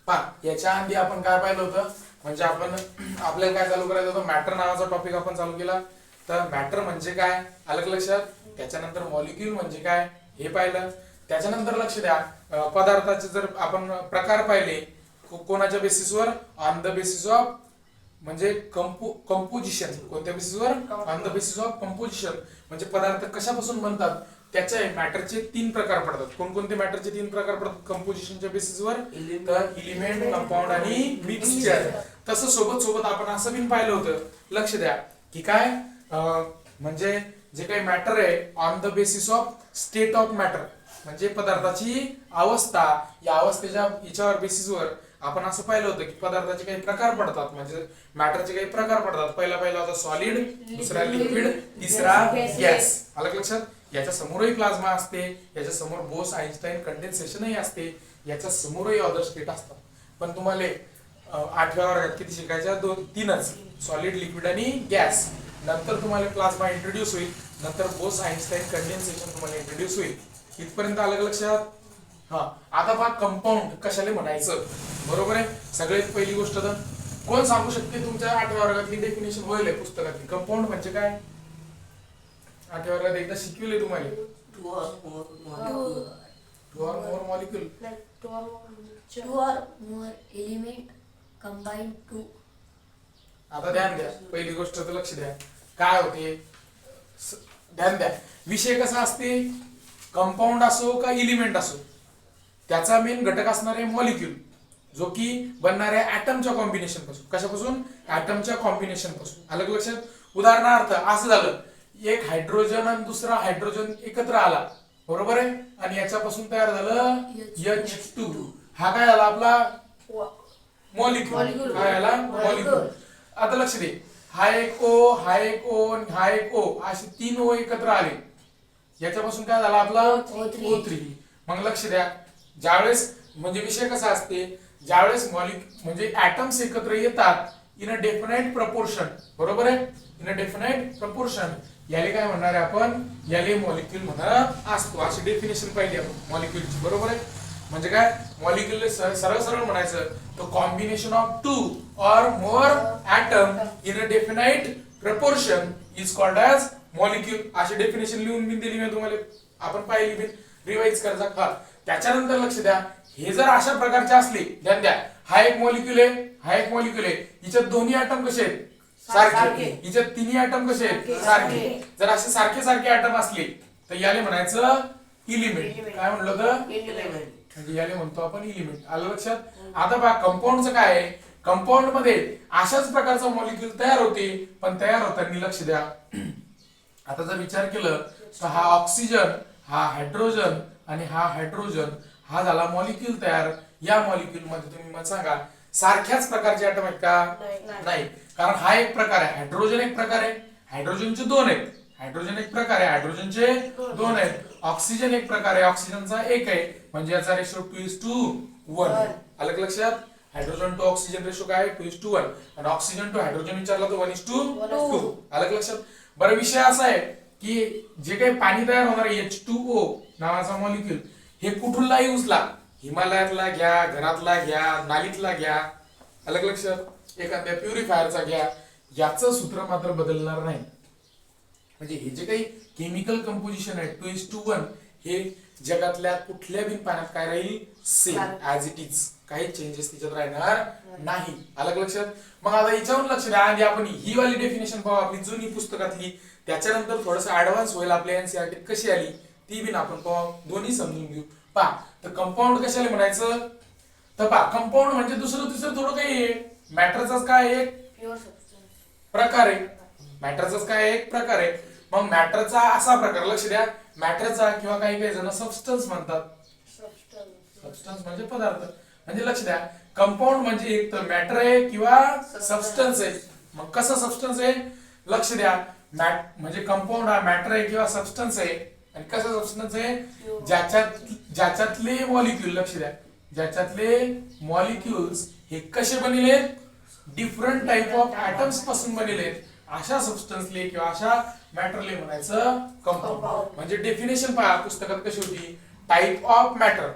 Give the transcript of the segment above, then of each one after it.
पहा याच्या आधी आपण काय पाहिलं होतं, म्हणजे आपण आपल्याला काय चालू करायचं होतं, मॅटर नावाचा टॉपिक आपण चालू केला. तर मॅटर म्हणजे काय अलग लक्षात, त्याच्यानंतर मॉलिक्यूल म्हणजे काय हे पाहिलं. त्याच्यानंतर लक्ष द्या, पदार्थाचे जर आपण प्रकार पाहिले कोणाच्या बेसिसवर, ऑन द बेसिस ऑफ म्हणजे कंपोजिशन. कोणत्या बेसिसवर? On the basis of composition. म्हणजे पदार्थ कशापासून बनतात त्याचे मॅटरचे 3 प्रकार पडतात. कोणकोणते मॅटरचे 3 प्रकार पडतात कंपोजिशनच्या बेसिसवर? तर एलिमेंट, कंपाऊंड आणि मिक्सचर. तसं सोबत सोबत आपण असं पण पाहिलं होतं, लक्ष द्या की काय म्हणजे जे काही मॅटर आहे on the basis of state of matter, म्हणजे पदार्थाची अवस्था, या अवस्थेच्या याच्यावर बेसिसवर आपण असं पाहिलं होतं की पदार्थाचे काही प्रकार पडतात, म्हणजे मॅटरचे काही प्रकार पडतात. पहिला होता सॉलिड, दुसरा लिक्विड, तिसरा गॅस. आलं लक्षात? याच्या समोरही प्लाझ्मा असते, याच्या समोर बोस आइन्स्टाईन कंडेन्सेशनही असते, याच्या समोरही अदर स्टेट असतात. पण तुम्हाला 8व्या वर्गात किती शिकायच्या? 3च, सॉलिड, लिक्विड आणि गॅस. नंतर तुम्हाला प्लाझ्मा इंट्रोड्यूस होईल, नंतर बोस आइन्स्टाईन कंडेन्सेशन तुम्हाला इंट्रोड्यूस होईल. इथपर्यंत आलं लक्षात? हा. आता पहा कंपाऊंड कशाला म्हणायचं, बरोबर आहे. सगळ्यात पहिली गोष्ट तर कोण सांगू शकते तुमच्या 8व्या वर्गातली डेफिनेशन होईल पुस्तकातली? कंपाऊंड म्हणजे काय 8व्या वर्गात एकदा शिकविले तुम्हाला? टू और मोर मॉलिक्यूल, टू और मोर एलिमेंट कंबाइंड टू. आता ध्यान द्या, पहिली गोष्ट तर लक्ष द्या काय होते, ध्यान द्या. विषय कसा असते, कंपाऊंड असो का एलिमेंट असो, त्याचा मेन घटक असणारे मॉलिक्यूल, जो की बनणाऱ्या ऍटमच्या कॉम्बिनेशन पासून. कशापासून? ऍटमच्या कॉम्बिनेशन पासून. अलग लक्षात? उदाहरणार्थ असं झालं, एक हायड्रोजन आणि दुसरा हायड्रोजन एकत्र आला, बरोबर आहे, आणि याच्यापासून तयार झालं H2. हा काय झाला आपला मॉलिक्यूल. काय झाला? मॉलिक्यूल. आता लक्ष दे, हा एक O, हा एक O आणि हा एक O, असे 3 O एकत्र आले, याच्यापासून काय झाला आपला O3. मग लक्ष द्या, ज्यावेळेस म्हणजे विषय कसा असते, ज्यावेळेस म्हणजे ऍटम्स एकत्र येतात इन अ डेफिनाइट प्रपोर्शन, बरोबर आहे, इन अ डेफिनाइट प्रपोर्शन, याले काय म्हणणार आहे आपण? याले मॉलिक्यूल म्हणत असतो. अशी डेफिनेशन पाहिली आपण मॉलिक्यूलची, बरोबर आहे. म्हणजे काय मॉलिक्यूल सरळ सरळ म्हणायचं तो combination of 2 or more atom in a definite proportion is called as molecule. अशी डेफिनेशन लिहून मी दिली मी तुम्हाला, आपण पाहिली मी, रिवाइज करायचा. त्याच्यानंतर लक्ष द्या, हे जर अशा प्रकारचे असले, ध्यान द्या, हा एक मॉलिक्यूल आहे, हा एक मॉलिक्यूल आहे, हिच्यात दोन्ही ॲटम कसे आहेत? सारखे. हिच्यात तिन्ही ॲटम कसे आहेत? सारखे. जर असे सारखे सारखे ॲटम असले तर याले म्हणायचं एलिमेंट. काय म्हणलं होतं? एलिमेंट. म्हणजे याले म्हणतो आपण एलिमेंट. आलं लक्षात? आता बघा कंपाऊंडचं काय आहे, कंपाऊंड मध्ये अशाच प्रकारचा मॉलिक्यूल तयार होते, पण तयार होताना लक्ष द्या, आता जर विचार केलं तर हा ऑक्सिजन, हा हायड्रोजन आणि हा हायड्रोजन, हा झाला मॉलिक्यूल तयार. या मॉलिक्यूल मध्ये तुम्ही मला सांगा सारख्याच प्रकारचे ॲटम आहेत का? नाही. कारण हा एक प्रकार आहे, हायड्रोजन एक प्रकार आहे, हायड्रोजनचे 2 आहेत, हायड्रोजन एक प्रकार आहे, हायड्रोजनचे 2 आहेत, ऑक्सिजन एक प्रकार आहे, ऑक्सिजनचा 1 आहे, म्हणजे याचा रेशो 2:1. आलं लक्षात? हायड्रोजन टू ऑक्सिजन रेशो काय? 2:1. आणि ऑक्सिजन टू हायड्रोजन विचारला तर 1:2. आलं लक्षात? बरं, विषय असा आहे की जे काही पाणी तयार होणार H2O नावाचा मॉलिक्यूल, हे कुठूनलाही उचला, हिमालयातला घ्या, घरातला घ्या, नालीतला घ्या, अलग लक्षात, एखाद्या प्युरिफायरचा घ्या, याचं सूत्र मात्र बदलणार नाही. म्हणजे हे जे काही केमिकल कंपोजिशन आहे 2:1, हे जगातल्या कुठल्या बी पाण्यात काय राहील? सेम ऍज इट इज, काही चेंजेस त्याच्यात राहणार नाही. अलग लक्षात? मग आता याच्यावर लक्ष द्या, आधी आपण ही वाली डेफिनेशन पाहू आपली जुनी पुस्तकातली, त्याच्यानंतर थोडस ऍडव्हान्स होईल आपल्या एनसीईआरटी कशी आली ती बिन आपण पाहू, दोन्ही समजून घेऊ. पहा, तर कंपाऊंड कशाला म्हणायचं, तर पहा कंपाऊंड म्हणजे दुसरं तिसरं थोडं काही आहे, मॅटरचाच काय एक प्रकार आहे, मॅटरचाच काय एक प्रकार आहे. मग मॅटरचा असा प्रकार, लक्ष द्या, मॅटरचा किंवा काही काही जण सबस्टन्स म्हणतात, सबस्टन्स म्हणजे पदार्थ. म्हणजे लक्ष द्या, कंपाऊंड म्हणजे एक तर मॅटर आहे किंवा सबस्टन्स आहे. मग कसं सबस्टन्स आहे? लक्ष द्या, म्हणजे कंपाऊंड हा मॅटर आहे किंवा सबस्टन्स आहे. आणि कसं सबस्टन्स आहे? ज्याच्यातले मॉलिक्यूल, लक्ष द्या, ज्याच्यातले मॉलिक्यूल्स हे कसे बनले? डिफरंट टाइप ऑफ ऍटम्स पासून बनले, अशा सबस्टन्सले किंवा अशा मॅटरले म्हणायचं कंपाऊंड. म्हणजे डेफिनेशन पहा पुस्तकात कशी होती, टाइप ऑफ मॅटर.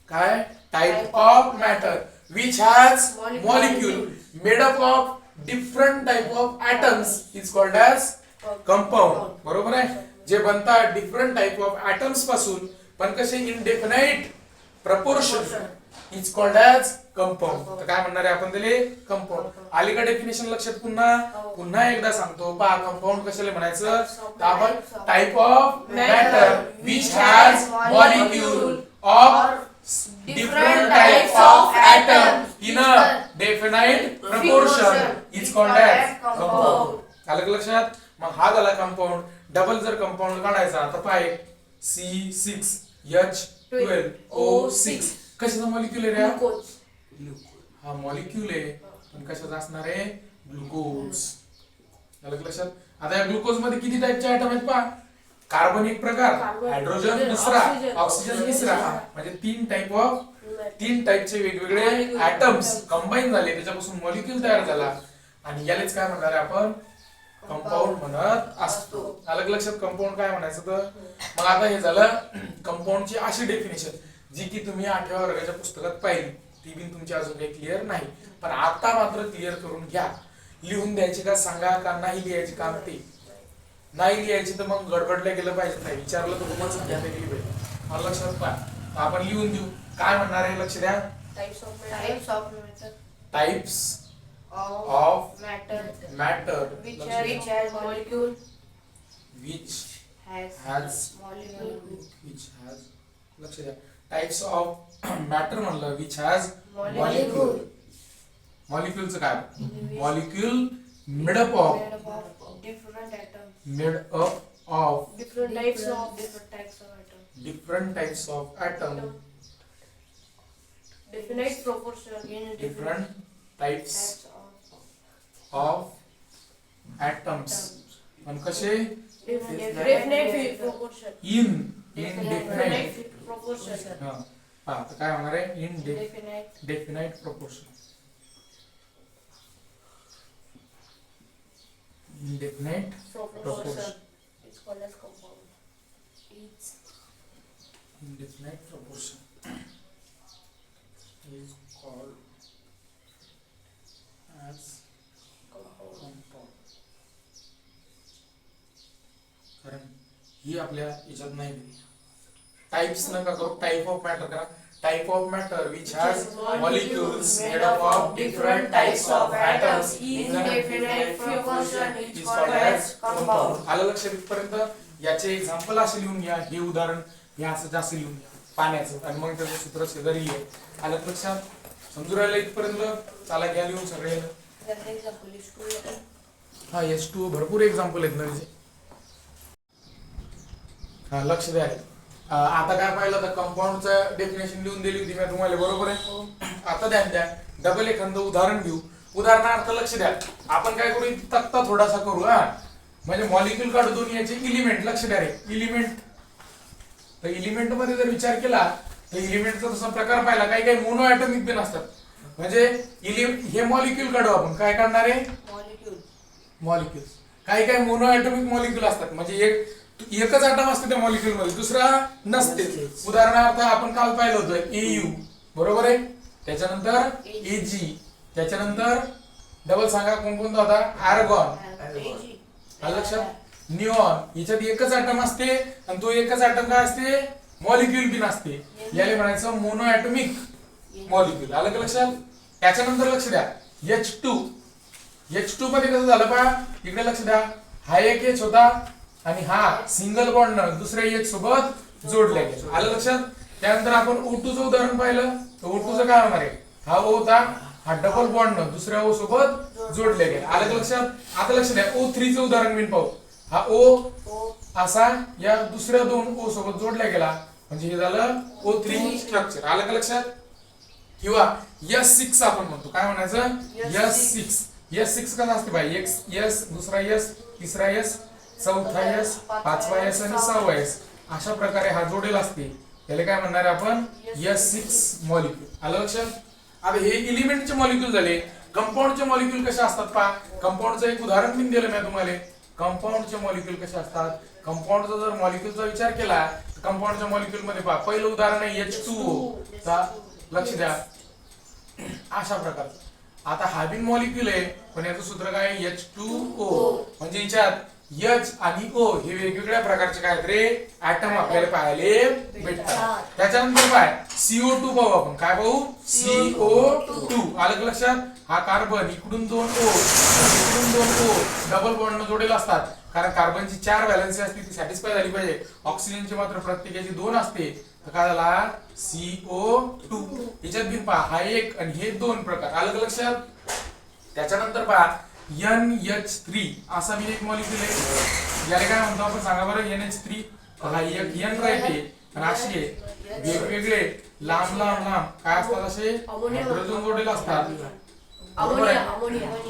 काय? Type of matter. which has Molecule. molecule made up of different type of atoms is called as compound. बरोबर आहे. जे बनतात डिफरंट टाइप ऑफ atoms पासून पण कसे indefinite proportion is called as compound. तर काय म्हणणार आहे आपण त्याले कंपाऊंड. आली का डेफिनेशन लक्षात? पुन्हा एकदा सांगतो पहा. कंपाऊंड कशाला म्हणायचं? तर आपण type of matter which has molecule of different types of atom in a definite proportion is called as compound. आलं का लक्षात? मग हा झाला कंपाऊंड. डबल जर कंपाऊंड काढायचा तर पाय C6H12O6 कशाचा मॉलिक्यूल आहे रे? हा मॉलिक्यूल आहे पण कशाचा असणार आहे? ग्लुकोज. आलं का लक्षात? आता या ग्लुकोज मध्ये किती टाईपचे आयटम आहेत पहा. कार्बन एक प्रकार, हायड्रोजन दुसरा, ऑक्सिजन तिसरा, म्हणजे तीन टाईपचे वेगवेगळे ॲटम्स कंबाईन झाले त्याच्यापासून मॉलिक्यूल तयार झाला आणि यालाच काय म्हणणार आहे आपण? कंपाऊंड म्हणत असतो. अलग लक्षात कंपाऊंड काय म्हणायचं? तर मग आता हे झालं कंपाऊंडची अशी डेफिनेशन जी की तुम्ही 8व्या वर्गाच्या पुस्तकात पाहिली. ती बिन तुमची अजून काही क्लिअर नाही पण आता मात्र क्लिअर करून घ्या. लिहून द्यायची का सांगा का नाही लिहायची काम ते. नाही लिहायची तर मग गडबडल्या गेलं पाहिजे. नाही विचारलं तर तुम्हाला सांगायला गेली पाहिजे. मला लक्षात पहा. आपण लिहून देऊ. काय म्हणणार आहे? लक्ष द्या. Types of matter which has molecule which has लक्ष द्या. टाइप्स ऑफ मॅटर म्हणलं which has molecule. मॉलिक्यूलचं काय? Molecule made up of different atoms, different types of atom, definite proportion, different types of atoms. पण कसे? definite proportion, indefinite proportion, हा पहा तर काय होणार आहे? indefinite proportion. Indefinite proportion. It's called as compound. It's Indefinite proportion is called as compound. कारण ही आपल्या याच्यात नाही दिली. टाइप्स नका करू. टाइप ऑफ मॅटर करा. Type of matter which has molecules made up of different types of atoms in a definite proportion is called as compound. आलं लक्षात इथपर्यंत? याचे एक्झाम्पल असे लिहून घ्या. हे उदाहरण हे असं जास्त लिहून घ्या पाण्याचं आणि मग त्याचं सूत्र शेजारी लिहा. आलं लक्षात? समजू राहिलं इथपर्यंत? चला घ्या लिहून सगळे. हा H2O भरपूर एक्झाम्पल आहेत ना. हा लक्ष द्या. आता काय पाहिलं तर कंपाऊंडचं डेफिनेशन लिहून दिली होती मी तुम्हाला. बरोबर आहे. आता ध्यान द्या. डबल एखादं उदाहरण घेऊ. उदाहरणार्थ लक्ष द्या. आपण काय करू? तक्ता थोडासा करू. हा म्हणजे मॉलिक्यूल काढू दोन याचे इलिमेंट. लक्ष द्या रे. इलिमेंट. तर इलिमेंट मध्ये जर विचार केला तर इलिमेंटचा तसा प्रकार पाहिला. काही काही मोनो ॲटॉमिक बिन असतात. म्हणजे हे मॉलिक्यूल काढू आपण. काय काढणार आहे? मॉलिक्यूल्स. काही काही मोनो ॲटॉमिक मॉलिक्यूल असतात. म्हणजे एकच ॲटम असते त्या मॉलिक्यूल मध्ये दुसरा नसते. उदाहरणार्थ आपण काल पाहिलं होतं AU. बरोबर आहे. त्याच्यानंतर AG. त्याच्यानंतर डबल सांगा कोणकोणता होता? आर्गॉन. लक्षात? निऑन. याच्यात एकच ॲटम असते आणि तो एकच ॲटम काय असते? मॉलिक्यूल बिन असते. याला म्हणायचं मोनो ॲटॉमिक मॉलिक्यूल. आलं का लक्षात? त्याच्यानंतर लक्ष द्या. H2 मध्ये कसं झालं पहा. इकडे लक्ष द्या. हा एक H होता आणि हा सिंगल बॉन्ड दुसऱ्या H सोबत जोडल्या गेला. आलं लक्षात? त्यानंतर आपण O2चं उदाहरण पाहिलं तर O2चं काय होणार आहे? हा O होता. हा डबल बॉन्ड दुसऱ्या O सोबत जोडल्या गेला. आलं लक्षात? आता लक्ष द्या. O3चं उदाहरण मी पाहू. हा O असा या दुसऱ्या दोन O सोबत जोडल्या गेला म्हणजे हे झालं O3 स्ट्रक्चर. आलं का लक्षात? किंवा S6 आपण म्हणतो. काय म्हणायचं? S6. S6 कसं असते बाई? S दुसरा S तिसरा S चौथा S पाचवा S आणि सहावा S अशा प्रकारे हा जोडेल असते. त्याला काय म्हणणार आहे आपण? S6 molecule. आलं लक्षात? आता हे एलिमेंटचे मॉलिक्यूल झाले. कंपाऊंडचे मॉलिक्यूल कसे असतात पहा. कंपाऊंडचं एक उदाहरण मी दिलं मी तुम्हाला. कंपाऊंडचे मॉलिक्यूल कसे असतात? कंपाऊंडचा जर मॉलिक्यूलचा विचार केला तर कंपाऊंडच्या मॉलिक्यूल मध्ये पहा पहिलं उदाहरण आहे H2O. लक्ष द्या. अशा प्रकारचं. आता हा बिन मॉलिक्युल आहे पण याचं सूत्र काय H2O. म्हणजे याच्यात H आणि O हे वेगवेगळ्या प्रकारचे काय आहेत रे ऍटम आपल्याला पाहायला भेटतात. त्याच्यानंतर काय CO2 पाहू आपण. काय पाहू CO2. आलं का लक्षात. हा कार्बन इकडून 2 O इकडून 2 O डबल बॉन्ड जोडेल असतात कारण कार्बनची 4 व्हॅलेन्सी असते ती सॅटिस्फाय झाली पाहिजे. ऑक्सिजनची मात्र प्रत्येकाची 2 असते. तर काय झाला CO2. याच्यात बिन पहा हा एक आणि हे 2 प्रकार. आलं का लक्षात. त्याच्यानंतर पहा NH3 असा बी एक मॉलिक्युल आहे. याला काय म्हणतो आपण सांगा बरं NH3. हा एक N राहते आणि असे वेगवेगळे लांब लांब लांब काय असतात असे हायड्रोजन जोडेल असतात. बरोबर आहे.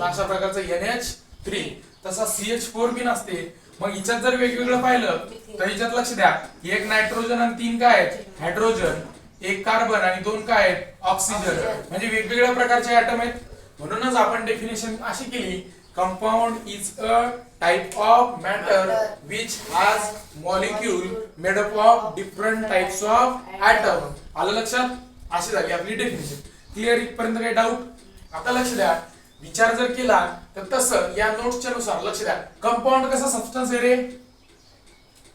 अशा प्रकारचं NH3. तसा CH4 बिन असते. मग हिच्यात जर वेगवेगळं पाहिलं तर हिच्यात लक्ष द्या एक नायट्रोजन आणि 3 काय आहेत हायड्रोजन, एक कार्बन आणि 2 काय आहेत ऑक्सिजन. म्हणजे वेगवेगळ्या प्रकारचे ऍटम आहेत. म्हणूनच आपण डेफिनेशन अशी केली compound is a type of matter which has molecule made up of different types of atom. आलं लक्षात. अशी झाली आपली डेफिनेशन. क्लिअर इथपर्यंत काही डाऊट. आता लक्ष द्या विचार जर केला तर तसं या नोट्सच्या नुसार लक्ष द्या कंपाऊंड कसा सबस्टन्स आहे रे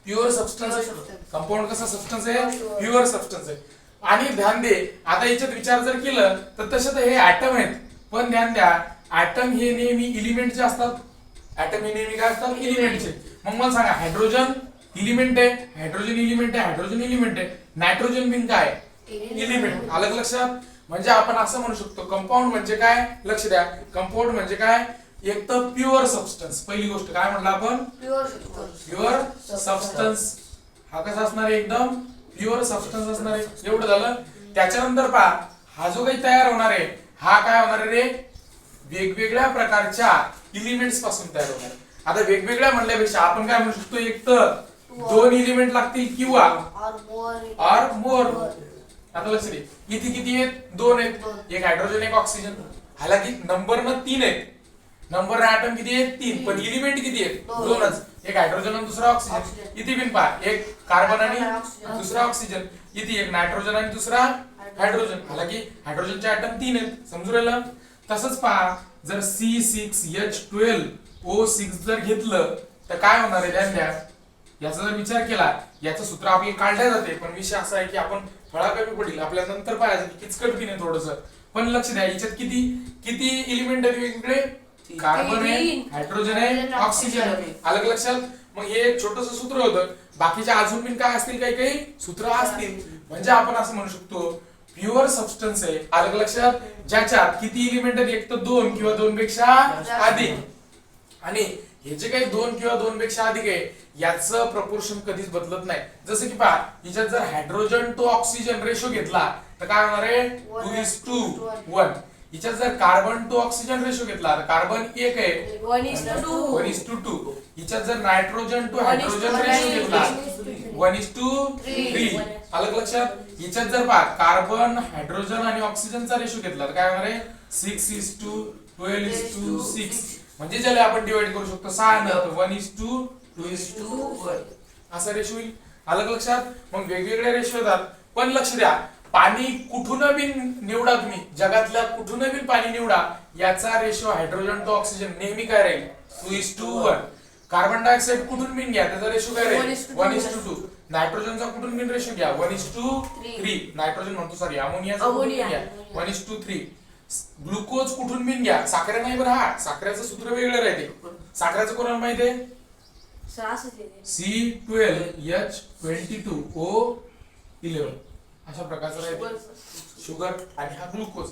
प्युअर सबस्टन्स आहे. कंपाऊंड कसा सबस्टन्स आहे प्युअर सबस्टन्स आहे. आणि ध्यान दे आता याच्यात विचार जर केलं तर तसे तर हे ऍटम आहेत पण ध्यान द्या ऍटम हे नेहमी एलिमेंटचे असतात. ऍटम हे नेहमी काय असतात एलिमेंटचे. मग मला सांगा हायड्रोजन एलिमेंट आहे हायड्रोजन एलिमेंट आहे हायड्रोजन एलिमेंट आहे नायट्रोजन बिन काय एलिमेंट. अलग लक्षात. म्हणजे आपण असं म्हणू शकतो कंपाऊंड म्हणजे काय लक्ष द्या कंपाऊंड म्हणजे काय एक तर प्युअर सबस्टन्स. पहिली गोष्ट काय म्हटलं आपण प्युअर सबस्टन्स. हा कसा असणार आहे एकदम प्युअर सबस्टन्स असणार आहे. एवढं झालं. त्याच्यानंतर पहा हा जो काही तयार होणार आहे हा काय होणार आहे रे वेगवेगळ्या प्रकारच्या एलिमेंट्स पासून तयार होणार आहे. आता वेगवेगळ्या म्हणल्यापेक्षा आपण काय म्हणू शकतो एक तर 2 एलिमेंट लागतील किंवा ऑर मोर. आता लक्ष दे इथे किती आहेत 2 आहेत एक हायड्रोजन एक ऑक्सिजन. हालाकी नंबर न 3 आहेत नंबर ऍटम किती आहेत 3 पण एलिमेंट किती आहेत 2च. एक हायड्रोजन आणि दुसरा ऑक्सिजन. इथे बिन पहा एक कार्बन आणि दुसरा ऑक्सिजन. इथे एक नायट्रोजन आणि दुसरा हायड्रोजन. हालाकी हायड्रोजनचे ऍटम 3 आहेत समजू राहिलं. तसंच पहा जर C6H12O6 जर घेतलं तर काय होणार आहे ध्यान द्या. याचा जर विचार केला याचं सूत्र आपल्याला काढलं जाते पण विषय असा आहे की आपण फळा कमी पडेल आपल्या नंतर पाहायचं की किचकट बी नाही थोडस. पण लक्ष द्या याच्यात किती किती एलिमेंट आहेत वेगवेगळे कार्बन आहे हायड्रोजन आहे ऑक्सिजन आहे. अलग लक्षात. मग हे एक छोटस सूत्र होतं. बाकीच्या अजून बिन काय असतील काही काही सूत्र असतील. म्हणजे आपण असं म्हणू शकतो प्युअर सबस्टन्स आहे. अलग लक्षात. ज्याच्यात किती एलिमेंट आहेत एक तर 2 किंवा 2 पेक्षा अधिक. आणि हे जे काही 2 किंवा 2 पेक्षा अधिक आहे याचं प्रपोर्शन कधीच बदलत नाही. जसं की पहा हिच्यात जर हायड्रोजन टू ऑक्सिजन रेशो घेतला तर काय होणार आहे 2:1. हिच्यात जर कार्बन टू ऑक्सिजन रेशो घेतला तर कार्बन 1 आहे 1:2. हिच्यात जर नायट्रोजन टू हायड्रोजन रेशो घेतला 1:3. अलग लक्षात. हिच्यात जर पहा कार्बन हायड्रोजन आणि ऑक्सिजनचा रेशो घेतला तर काय होणार आहे 6:12:6. म्हणजे ज्याला आपण डिवाइड करू शकतो 6 न 1:2:1 असा रेशो येईल. अलग लक्षात. मग वेगवेगळे रेशो येतात. पण लक्ष द्या पाणी कुठून बी निवडा तुम्ही जगातल्या कुठून बी पाणी निवडा याचा रेशो हायड्रोजन टू ऑक्सिजन नेहमी काय राहील 2:1. कार्बन डायऑक्साइड कुठून बिन घ्या त्याचा रेशो काय राहील 1:2. नायट्रोजनचा कुठून बिन रेशो घ्या 1:3. नायट्रोजन म्हणतो सॉरी अमोनियाचा कुठून घ्या 1:3. ग्लुकोज कुठून बिन घ्या साखर नाही बरं. हा साखरेचं सूत्र वेगळं राहते. साखरेचं कोणाला माहिती आहे C12H22O11 अशा प्रकारचं राहते शुगर आणि हा ग्लुकोज.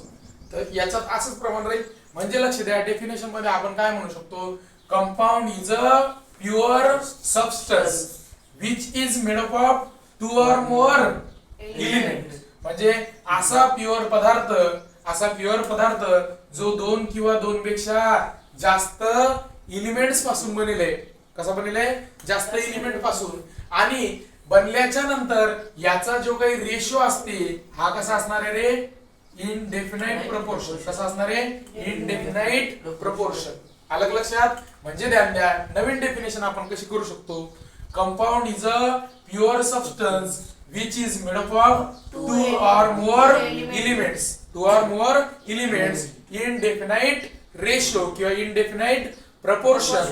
तर याच्यात असंच प्रमाण राहील. म्हणजे लक्ष द्या डेफिनेशन मध्ये आपण काय म्हणू शकतो compound is a pure substance which is made up of 2 or more element. म्हणजे असा प्युअर पदार्थ जो 2 किंवा 2 पेक्षा जास्त एलिमेंट्स पासून बनेले. कसा बनेले जास्त एलिमेंट पासून. आणि बनल्याच्या नंतर याचा जो काही रेशो असते हा कसा असणार आहे रे इनडेफिनाइट प्रपोर्शन. कसा असणार आहे इनडेफिनाइट प्रपोर्शन. अलग लक्षात. म्हणजे ध्यान द्या नवीन डेफिनेशन आपण कशी करू शकतो compound is a pure substance which is made up of two or more elements, two or more elements in definite ratio किंवा indefinite proportion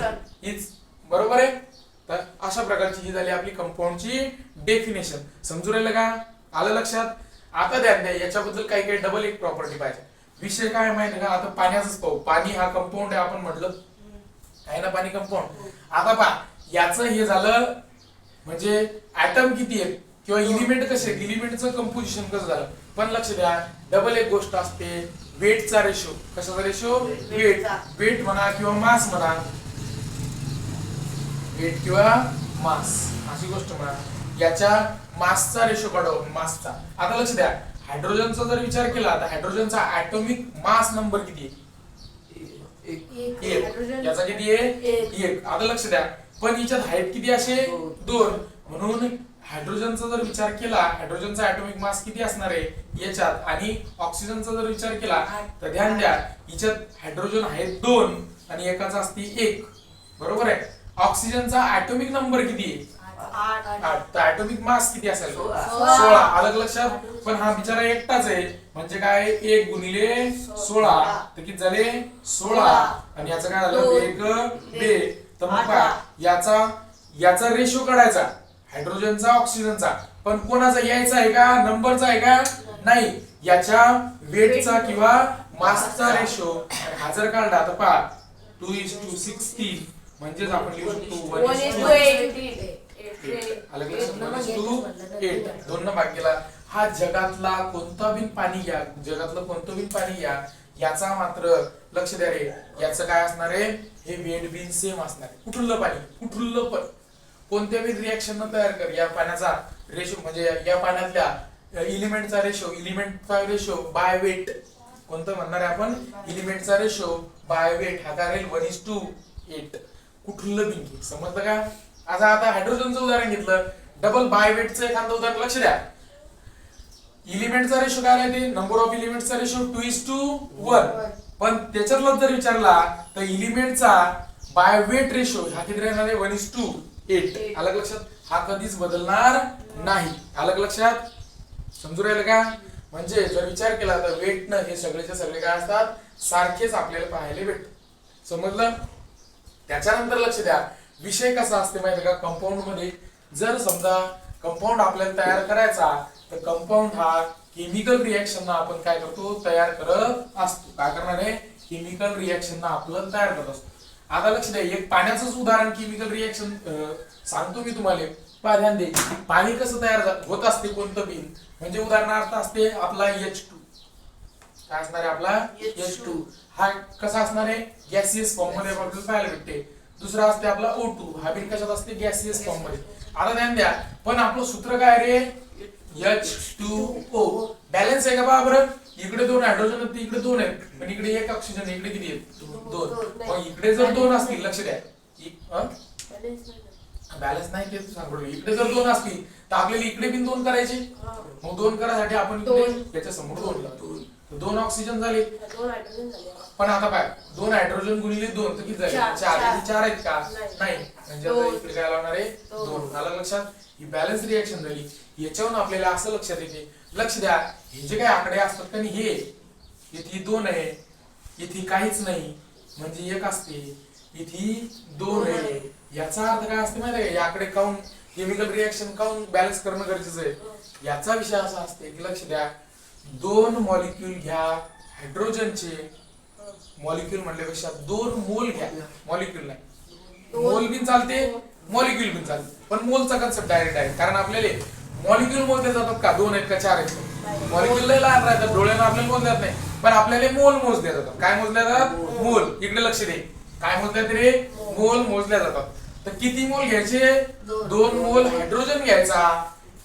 is बरोबर आहे. तर अशा प्रकारची ही झाली आपली कंपाऊंडची डेफिनेशन. समजू राहिलं का? आलं लक्षात? आता ध्यान द्या, याच्याबद्दल काही काही डबल एक प्रॉपर्टी पाहिजे. विषय काय माहिती का? आता पाण्याचाच पाहू. पाणी हा कंपाऊंड आहे आपण म्हटलं आहे ना, पाणी कंपाऊंड. आता पहा, याचं हे झालं म्हणजे ऍटम किती आहेत किंवा इलिमेंट कसे आहेत, इलिमेंटचं कंपोजिशन कसं झालं. पण लक्ष द्या, डबल एक गोष्ट असते, वेटचा रेशो. कशाचा रेशो? वेट. वेट म्हणा किंवा मास म्हणा, वेट किंवा मास अशी गोष्ट म्हणा. याच्या मासचा रेशो काढू, मासचा. आता लक्ष द्या, हायड्रोजनचा जर विचार केला तर हायड्रोजनचा ऍटॉमिक मास नंबर किती आहे? एक. याचा किती आहे? एक. आता लक्ष द्या, पण याच्यात हाईट किती असे? दोन. म्हणून हायड्रोजनचा जर विचार केला, हायड्रोजनचा ऍटॉमिक मास किती असणार आहे याच्यात, आणि ऑक्सिजनचा जर विचार केला तर ध्यान द्या, याच्यात हायड्रोजन आहेत दोन आणि एकाचा असते एक. बरोबर आहे. ऑक्सिजनचा ऍटॉमिक नंबर किती आहे? 8. तर ऍटॉमिक मास किती असेल? 16. अलग लक्षात. पण हा बिचारा एकटाच आहे, म्हणजे काय? 1 गुणिले 16 तर किती झाले? 16. आणि याचं काय झालं? 1 2. तर मग याचा रेशो काढायचा, हायड्रोजनचा ऑक्सिजनचा. पण कोणाचा यायचा आहे का? नंबरचा आहे का? नाही. याच्या वेटचा किंवा मासचा रेशो. हा जर काढला तर पहा, 2:16 म्हणजेच आपण लिहू शकतो 1:8. अलग लक्षात, 1:8. 2 न भाग केला. हा जगातला कोणता बिन पाणी घ्या, जगातलं कोणतं बिन पाणी घ्या, याचा मात्र लक्ष द्या रे, याचं काय असणार आहे? हे वेट बिन सेम असणार आहे. कुठलं पाणी, कुठलं पण कोणत्या बिन रिएक्शन न तयार कर, या पाण्याचा रेशो म्हणजे या पाण्यातल्या इलिमेंटचा रेशो, इलिमेंटचा रेशो बाय वेट. कोणतं म्हणणार आहे आपण? इलिमेंटचा रेशो बाय वेट. हा काय राहील? 1:8. कुठलं बिन घे. समजलं का? आता हायड्रोजनचं उदाहरण घेतलं, डबल बाय वेटचं एखादं उदाहरण लक्ष द्या. इलिमेंटचा रेशो काय आहे? ते नंबर ऑफ इलिमेंटचा रेशो 2:1. पण त्याच्यातला जर विचारला तर इलिमेंटचा बाय वेट रेशो हा किती राहणार आहे? 1:8. अलग लक्षात. हा कधीच बदलणार नाही. अलग लक्षात. समजू राहिलं का? म्हणजे जर विचार केला तर वेटनं हे सगळेचे सगळे काय असतात? सारखेच आपल्याला पाहायला भेटत. समजलं? त्याच्यानंतर लक्ष द्या, विषय कसा असते माहिती का? कंपाऊंड मध्ये जर समजा कंपाऊंड आपल्याला तयार करायचा तर कंपाऊंड हा केमिकल रिएक्शन आपण काय करतो? तयार करत असतो. काय करणार आहे? केमिकल रिएक्शन आपलं तयार करत असतो. आता लक्ष द्या, एक पाण्याचंच उदाहरण केमिकल रिएक्शन सांगतो मी तुम्हाला. ध्यान दे, पाणी कसं तयार होत असते कोणतं बिन, म्हणजे उदाहरणार्थ असते आपला H2. काय असणार आहे आपला? H2. हा कसा असणार आहे? गॅसियस फॉर्म मध्ये आपल्याला पाहायला भेटते. दुसरा असते आपला O2. हा बिन कशात असते? गॅसियस फॉर्म मध्ये. आता ध्यान द्या, पण आपलं सूत्र काय रे? H2O. बॅलन्स आहे का पहा बरं? इकडे 2 हायड्रोजन आहेत, इकडे 2 आहेत, पण इकडे 1 ऑक्सिजन, इकडे किती आहेत? 2. मग इकडे जर 2 असतील, लक्ष द्या, बॅलन्स नाही ते सांगतो. इकडे जर 2 असतील तर आपल्याला इकडे पण 2 करायचे. मग 2 करायसाठी आपण याच्या समोर 2 लावतो. 2 ऑक्सिजन झाले. पण आता काय, 2 हायड्रोजन गुणिले 2 तर किती झाले? 4. 4 आहेत का? नाही. म्हणजे आता इकडे काय लावणार आहे? 2. आलं लक्षात? ही बॅलन्स रिएक्शन झाली. याच्यावरून आपल्याला असं लक्षात येते, लक्ष द्या, हे जे काही आकडे असतात का नाही, हे इथे 2 आहे, इथे काहीच नाही म्हणजे 1 असते, इथे 2 आहे. याचा अर्थ काय असते माहिती आहे? याकडे काऊन केमिकल रिएक्शन काऊन बॅलन्स करणं गरजेचं आहे. याचा विषय असा असते की लक्ष द्या, 2 मॉलिक्यूल घ्या हायड्रोजनचे. मॉलिक्यूल म्हणल्यापेक्षा 2 मोल घ्या. मॉलिक्यूल नाही, मोल बिन चालते, मॉलिक्यूल बिन चालते, पण मोलचा कन्सेप्ट डायरेक्ट आहे. कारण आपल्याला मॉलिक्यूल मोजले जातात का? 2 आहेत का 4 आहेत? मॉलिक्यूल लय लहान राहतात, डोळ्यानं आपल्याला मोजले जात नाही, पण आपल्याला मोल मोजले जातात. काय मोजले जातात? मोल. इकडे लक्ष दे, काय मोजले जाते रे? मोल मोजल्या जातात. तर किती मोल घ्यायचे? 2 मोल हायड्रोजन घ्यायचा,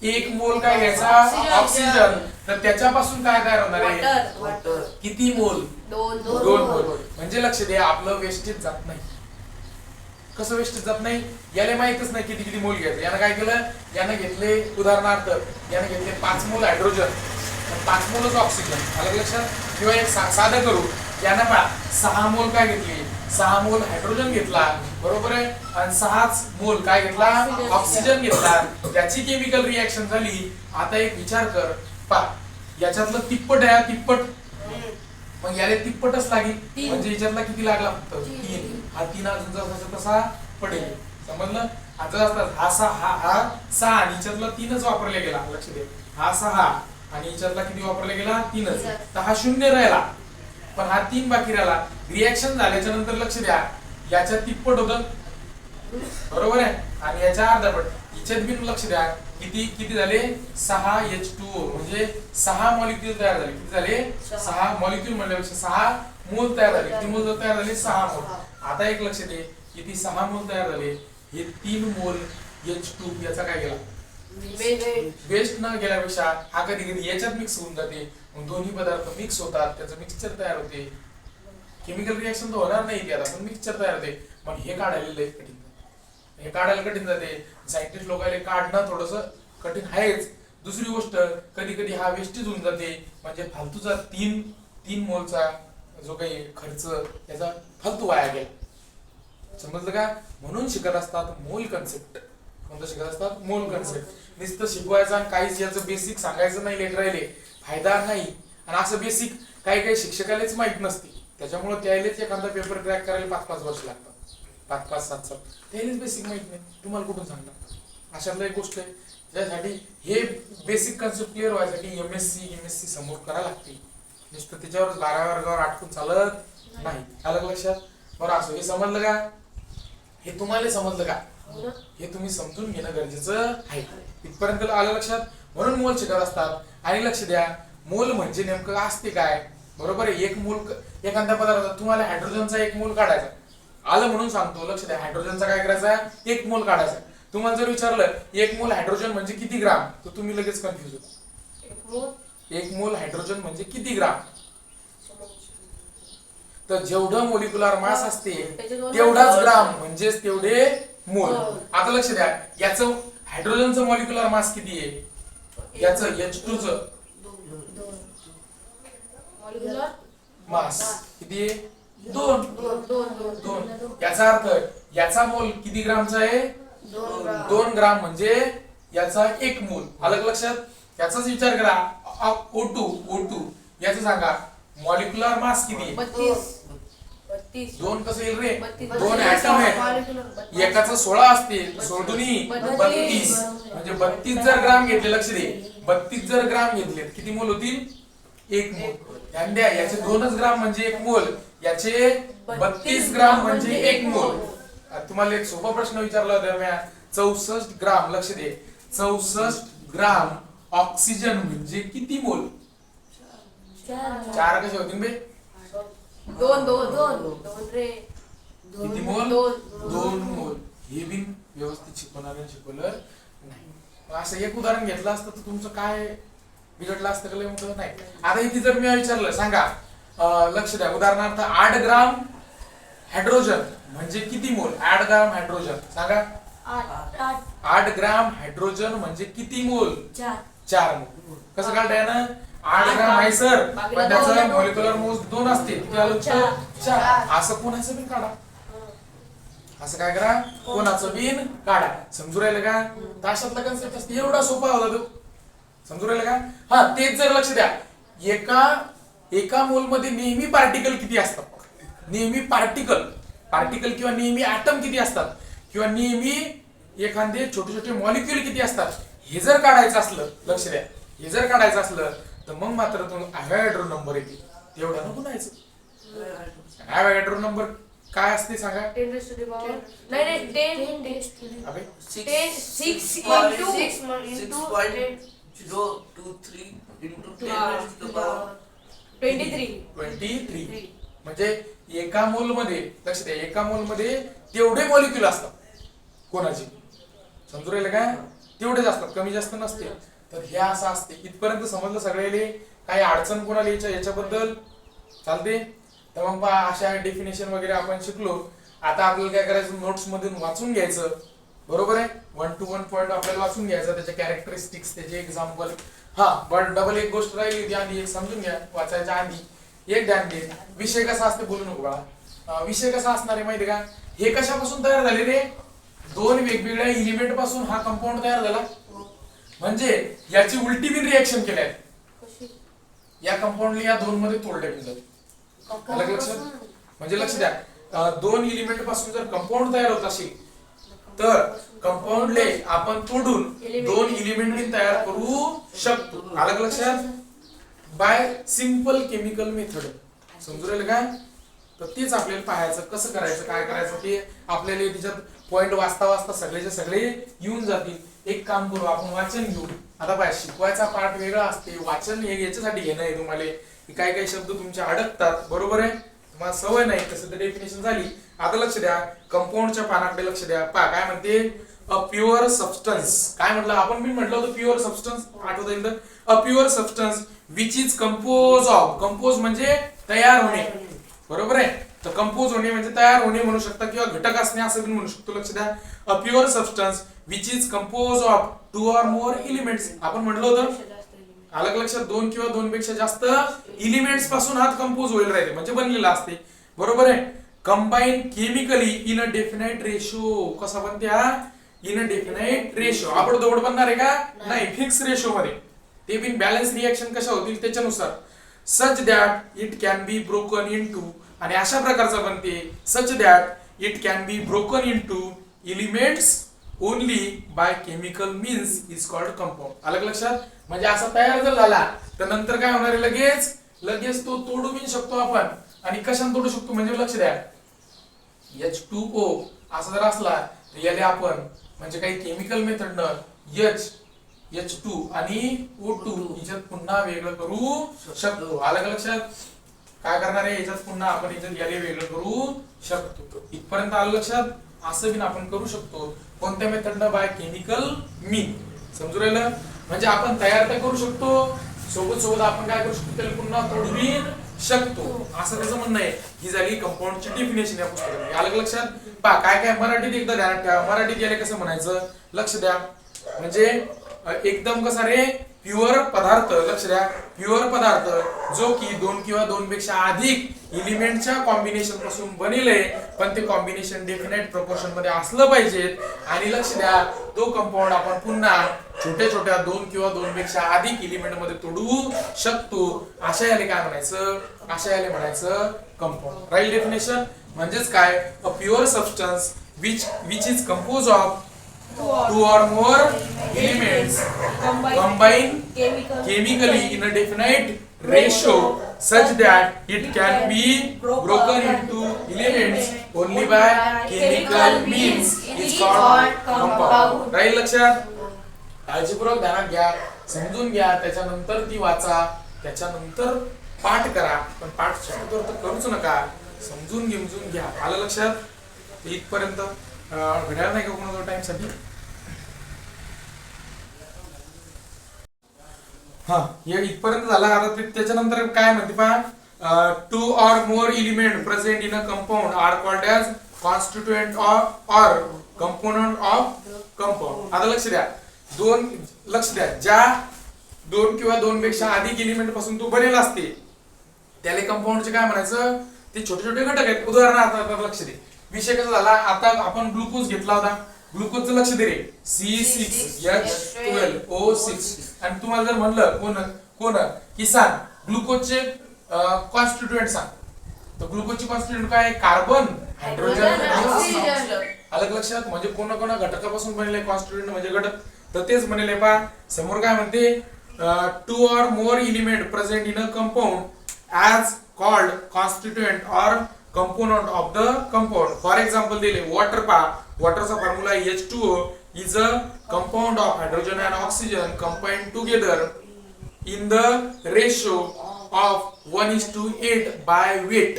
1 मोल काय घ्यायचा? ऑक्सिजन. तर त्याच्यापासून काय तयार होणार आहे? किती मोल? 2 मोल. म्हणजे लक्ष दे, आपलं वेस्टेज जात नाही. कसं वेस्टेज जात नाही? याला माहितच नाही किती किती मोल घ्यायचं. यानं काय केलं? यानं घेतले, उदाहरणार्थ यानं घेतले 5 मोल हायड्रोजन, 5 मोलच ऑक्सिजन. अलग लक्षात. किंवा एक साधं करू, यानं 6 मोल काय घेतले? 6 मोल हायड्रोजन घेतला, बरोबर आहे, आणि 6 मोल काय घेतला, ऑक्सिजन घेतला, त्याची केमिकल रिएक्शन झाली. आता एक विचार कर, पा याच्यातलं तिप्पट आहे, तिप्पट, मग याला तिप्पटच लागेल, म्हणजे याच्यातला किती लागला, फक्त 3. हा 3 अजून जसा तसा पडेल, समजलं. आता हा 6 आणि याच्यातला 3च वापरला गेला, लक्ष दे, हा 6 आणि याच्यातला किती वापरला गेला, 3च, तर हा 0 राहिला, पण हा 3 बाकी राहिला. रिएक्शन झाल्याच्या नंतर लक्ष द्या, याच्यात तिप्पट होतं, बरोबर आहे, आणि याच्या अर्धापट. याच्यात बिन लक्ष द्या, किती किती झाले, 6H2O, म्हणजे 6 मॉलिक्यूल तयार झाले. किती झाले, 6 मॉलिक्यूल म्हणल्यापेक्षा 6 मोल तयार झाले. किती मोल तयार झाले, 6 मोल. आता एक लक्ष दे, किती 6 मोल तयार झाले, हे 3 मोल H2 याचा काय गेला, वेस्ट न गेल्यापेक्षा हा कधी कधी याच्यात मिक्स होऊन जाते, मग दोन्ही पदार्थ मिक्स होतात, त्याचं मिक्सचर तयार होते. केमिकल रिएक्शन तर होणार नाही आता, पण मिक्सचर तयार होते. पण हे काढायला लय कठीण, हे काढायला कठीण जाते. सायंटिस्ट लोकांना काढणं थोडस कठीण आहेच. दुसरी गोष्ट, कधी कधी हा वेस्टेज होऊन जाते, म्हणजे फालतूचा 3 मोलचा जो काही खर्च त्याचा फालतू वाया गेला, समजलं का. म्हणून शिकत असतात मोल कन्सेप्ट. कोणतं शिकत असतात, मोल कन्सेप्ट. नुसतं शिकवायचं आणि काहीच याचं बेसिक सांगायचं नाही लेकरायले, फायदा नाही. आणि असं बेसिक काही काही शिक्षकालाच माहित नसते, त्याच्यामुळे त्यालाच एखादा पेपर क्रॅक करायला 5-5 वर्ष लागतात, 5-5, 7-7. त्यालाच बेसिक माहित नाही, तुम्हाला कुठून सांगणार. अशातलं एक गोष्ट आहे, त्यासाठी हे बेसिक कन्सेप्ट क्लिअर व्हायसाठी MSc समोर करायला लागते. नुसतं त्याच्यावर 12 वर्गावर अटकून चालत नाही. आलं लक्षात, बरं असं. हे समजलं का, हे तुम्हाला समजलं का, हे तुम्ही समजून घेणं गरजेचं आहे. इथपर्यंत आलं लक्षात. म्हणून मोल शिकत असतात. आणि लक्ष द्या, मोल म्हणजे नेमकं असते काय, बरोबर आहे. एक मोल एखाद्या पदार्थात, तुम्हाला हायड्रोजनचा 1 मोल काढायचा आलं म्हणून सांगतो, लक्ष द्या. हायड्रोजनचा काय करायचा, 1 मोल काढायचा. तुम्हाला जर विचारलं 1 मोल हायड्रोजन म्हणजे किती ग्राम, तर तुम्ही लगेच कन्फ्युज होता. 1 मोल हायड्रोजन म्हणजे किती ग्राम, तर जेवढं मोलिक्युलर मास असते तेवढाच ग्राम, म्हणजेच तेवढे मोल. आता लक्ष द्या, याचं हायड्रोजनचं मॉलिक्युलर मास किती आहे, याचं H2 चं मास किती आहे, 2. याचा अर्थ याचा मोल किती ग्रामचा आहे, 2 ग्राम, म्हणजे याचा 1 मोल. आलं लक्षात. याचाच विचार करा, O2 याचं सांगा मॉलिक्युलर मास किती आहे, 2 कसं येईल रे, 2 ऍटम आहेत, एकाचं 16 असते, 16 32, म्हणजे 32 जर ग्राम घेतले, लक्ष दे, 32 जर ग्राम घेतले किती मोल होतील, 1 मोल. याचे 2च ग्राम म्हणजे 1 मोल, याचे 32 ग्राम म्हणजे 1 मोल. तुम्हाला एक सोपा प्रश्न विचारला होता मी, 64 ग्राम, लक्ष दे, 64 ग्राम ऑक्सिजन म्हणजे किती मोल, 4 कसे होतील बे, 2 रे, किती मोल, 2 मोल. हे बिन व्यवस्थित शिकवणाऱ्याने शिकवलं नाही. असं एक उदाहरण घेतलं असतं तर तुमचं काय बिघडलं असतं का, लय मोठं नाही. आता इथे जर मी विचारलं, सांगा, लक्ष द्या, उदाहरणार्थ 8 ग्राम हायड्रोजन म्हणजे किती मोल, 8 ग्राम हायड्रोजन सांगा, 8 ग्राम हायड्रोजन म्हणजे किती मोल, 4 मोल. कसं काढताय ना, 8 ग्राम आहे सर, पण त्याचं मॉलिक्युलर मोल 2 असते, किती आलं, 4. असं कोणाचं बिन काढा, असं काय करा, कोणाचं बिन काढा. समजू राहिलं का, ताशातला कन्सेप्ट असते, एवढा सोपा होता तो, समजू राहिलं का. हा, तेच जर लक्ष द्या, एका मोल मध्ये नेहमी पार्टिकल किती असतात, नेहमी पार्टिकल किंवा नेहमी ऍटम किती असतात, किंवा नेहमी एखादे छोटे छोटे मॉलिक्यूल किती असतात, हे जर काढायचं असलं, लक्ष द्या, हे जर काढायचं असलं तर मग मात्र तुम्ही अवोगाड्रो नंबर येते, तेवढं नको नाहीच. अवोगाड्रो नंबर काय असते सांगा, 10 raised to the power, नाही 10 अबे 6 23. म्हणजे एका मोल मध्ये, लक्ष द्या, एका मोल मध्ये तेवढे मॉलिक्यूल असतात कोणाचे, समजू राहिले का, तेवढेच असतात, कमी जास्त नसते. तर हे असं असते. इथपर्यंत समजलं सगळ्याले, काही अडचण कोणाला याच्याबद्दल चालते. तर मग अशा डेफिनेशन वगैरे आपण शिकलो. आता आपल्याला काय करायचं, नोट्स मधून वाचून घ्यायचं, बरोबर आहे. 1 to 1 पॉइंट आपल्याला वाचून घ्यायचं, त्याचे कॅरेक्टरिस्टिक्स, त्याचे एक्झाम्पल. हा, पण डबल एक गोष्ट राहिली होती आधी, एक समजून घ्या वाचायच्या आधी, एक ध्यान दे, विषय कसा असते बोलू नको बाळा, विषय कसा असणार आहे माहिती का, हे कशापासून तयार झाले रे, दोन वेगवेगळ्या एलिमेंट पासून हा कंपाऊंड तयार झाला. म्हणजे याची उलटी बिन रिएक्शन केल्या या कंपाऊंडला या दोन मध्ये तोडल्या बिन जात. अलग लक्षात, म्हणजे लक्ष द्या, दोन एलिमेंट पासून जर कंपाऊंड तयार होत असेल तर कंपाऊंडले आपण तोडून दोन एलिमेंट तयार करू शकतो. अलग लक्षात, बाय सिंपल केमिकल मेथड. समजू राहिलं का? तर तेच आपल्याला पाहायचं कसं करायचं काय करायचं ते आपल्याला त्याच्यात पॉइंट वाचता वाचता सगळेचे सगळे येऊन जातील. एक काम करू, आपण वाचन घेऊ. आता पाय शिकवायचा पार्ट वेगळा असते, वाचन हे याच्यासाठी घेणं आहे तुम्हाला की काही काही शब्द तुमचे अडकतात. बरोबर आहे, तुम्हाला सवय नाही तसं तर डेफिनेशन झाली. आता लक्ष द्या, कंपाऊंडच्या पानाकडे लक्ष द्या. पहा काय म्हणते, अ प्युअर सबस्टन्स. काय म्हटलं आपण, मी म्हटलं होतं प्युअर सबस्टन्स, आठवत येईल तर, अ pure substance which is compose of. Compose म्हणजे तयार होणे. बरोबर आहे, तर कंपोज होणे म्हणजे तयार होणे म्हणू शकता किंवा घटक असणे असं पण म्हणू शकतो. लक्ष द्या, अ pure substance which is compose of 2 or more elements. आपण म्हटलं होतं, अलग लक्षात, दोन किंवा दोन पेक्षा जास्त एलिमेंट्स पासून हा कंपोज होईल राहते म्हणजे बनलेला असते. बरोबर आहे, combine chemically in a definite ratio. कसा बनते हा, इन अ डेफिनाइट रेशो. आपण दौड बनणार आहे का नाही, फिक्स रेशो मध्ये. ते बिन बॅलन्स रिएक्शन कशा होतील त्याच्यानुसार. Such that it can be broken into, आणि अशा प्रकारचा बनते, such that it can be broken into elements only by chemical means is called compound. अलग लक्षात, म्हणजे असा तयार जर झाला तर नंतर काय होणार आहे, लगेच लगेच तो तोडू बिन शकतो आपण. आणि कशाने तोडू शकतो म्हणजे लक्ष द्या, H2O असा जर असला तर याला आपण म्हणजे काही केमिकल मेथडनं H2 आणि O2 याच्यात पुन्हा वेगळं करू शकतो. अलग लक्षात, काय करणार आहे याच्यात पुन्हा आपण याच्यात याला वेगळं करू शकतो. इथपर्यंत आलं लक्षात. असं बिन आपण करू शकतो कोणत्या मेथडनं, बाय केमिकल मीन. समजू राहिलं, म्हणजे आपण तयार तर करू शकतो, सोबत सोबत आपण काय करू शकतो त्याला पुन्हा तोडू शकतो, असं त्याचं म्हणणं आहे. ही झाली कंपाऊंडची डेफिनेशन या पुस्तकामध्ये. अलग लक्षात, पहा काय काय मराठीत एकदा ध्यानात ठेवा. मराठीत याला कसं म्हणायचं लक्ष द्या, म्हणजे एकदम कसा रे, प्युअर पदार्थ. लक्ष द्या, प्युअर पदार्थ जो की दोन किंवा दोन पेक्षा अधिक एलिमेंटच्या कॉम्बिनेशन पासून बनेले, पण ते कॉम्बिनेशन डेफिनाइट प्रोपोर्शन मध्ये असलं पाहिजेत. आणि लक्ष द्या, तो कंपाऊंड आपण पुन्हा छोट्या छोट्या दोन किंवा दोन पेक्षा अधिक एलिमेंट मध्ये तोडू शकतो. अशा याला काय म्हणायचं, अशा याला म्हणायचं कंपाऊंड. राईट डेफिनेशन म्हणजेच काय, अ pure substance which is compose of 2 or more elements combined chemically in a definite ratio such that it can be broken into elements only by chemical means is called compound. राहील लक्षात, काळजीपूर्वक ध्यानात घ्या, समजून घ्या, त्याच्यानंतर ती वाचा, त्याच्यानंतर पाठ करा. पण पाठ शक्यतो तर करूच नका, समजून घेऊन घ्या. आलं लक्षात. इथपर्यंत घड्याळ नाही का कोणाचा टाइम साठी. हा, हे इथपर्यंत झाला. आता त्याच्यानंतर काय म्हणते पहा, 2 or more element present in a compound are called as constituent or component of compound. आता लक्ष द्या, लक्ष द्या, ज्या दोन किंवा दोन पेक्षा अधिक एलिमेंट पासून तो बनेल असते त्याला कंपाऊंडचे काय म्हणायचं, ते छोटे छोटे घटक आहेत. उदाहरणार्थ लक्ष दे, विषय कसा झाला, आता आपण ग्लुकोज घेतला होता. ग्लुकोजचं लक्ष दे रे, C6H12O6. आणि तुम्हाला जर म्हणलं कोण की सांग ग्लुकोजचे कॉन्स्टिट्यूएंट सांग, तर ग्लुकोजची कॉन्स्टिट्यूएंट काय, कार्बन, हायड्रोजन आणि ऑक्सिजन. अलग लक्षात, म्हणजे कोणा घटकापासून बनलेले कॉन्स्टिट्यूएंट म्हणजे घटक. तर तेच म्हणले पहा, समोर काय म्हणते, 2 or more element present in a compound as called constituent or component of the compound. For example दिले, water पहा, वॉटरचा formula H2O is a compound of hydrogen and oxygen combined together in the ratio of 1:8 by weight.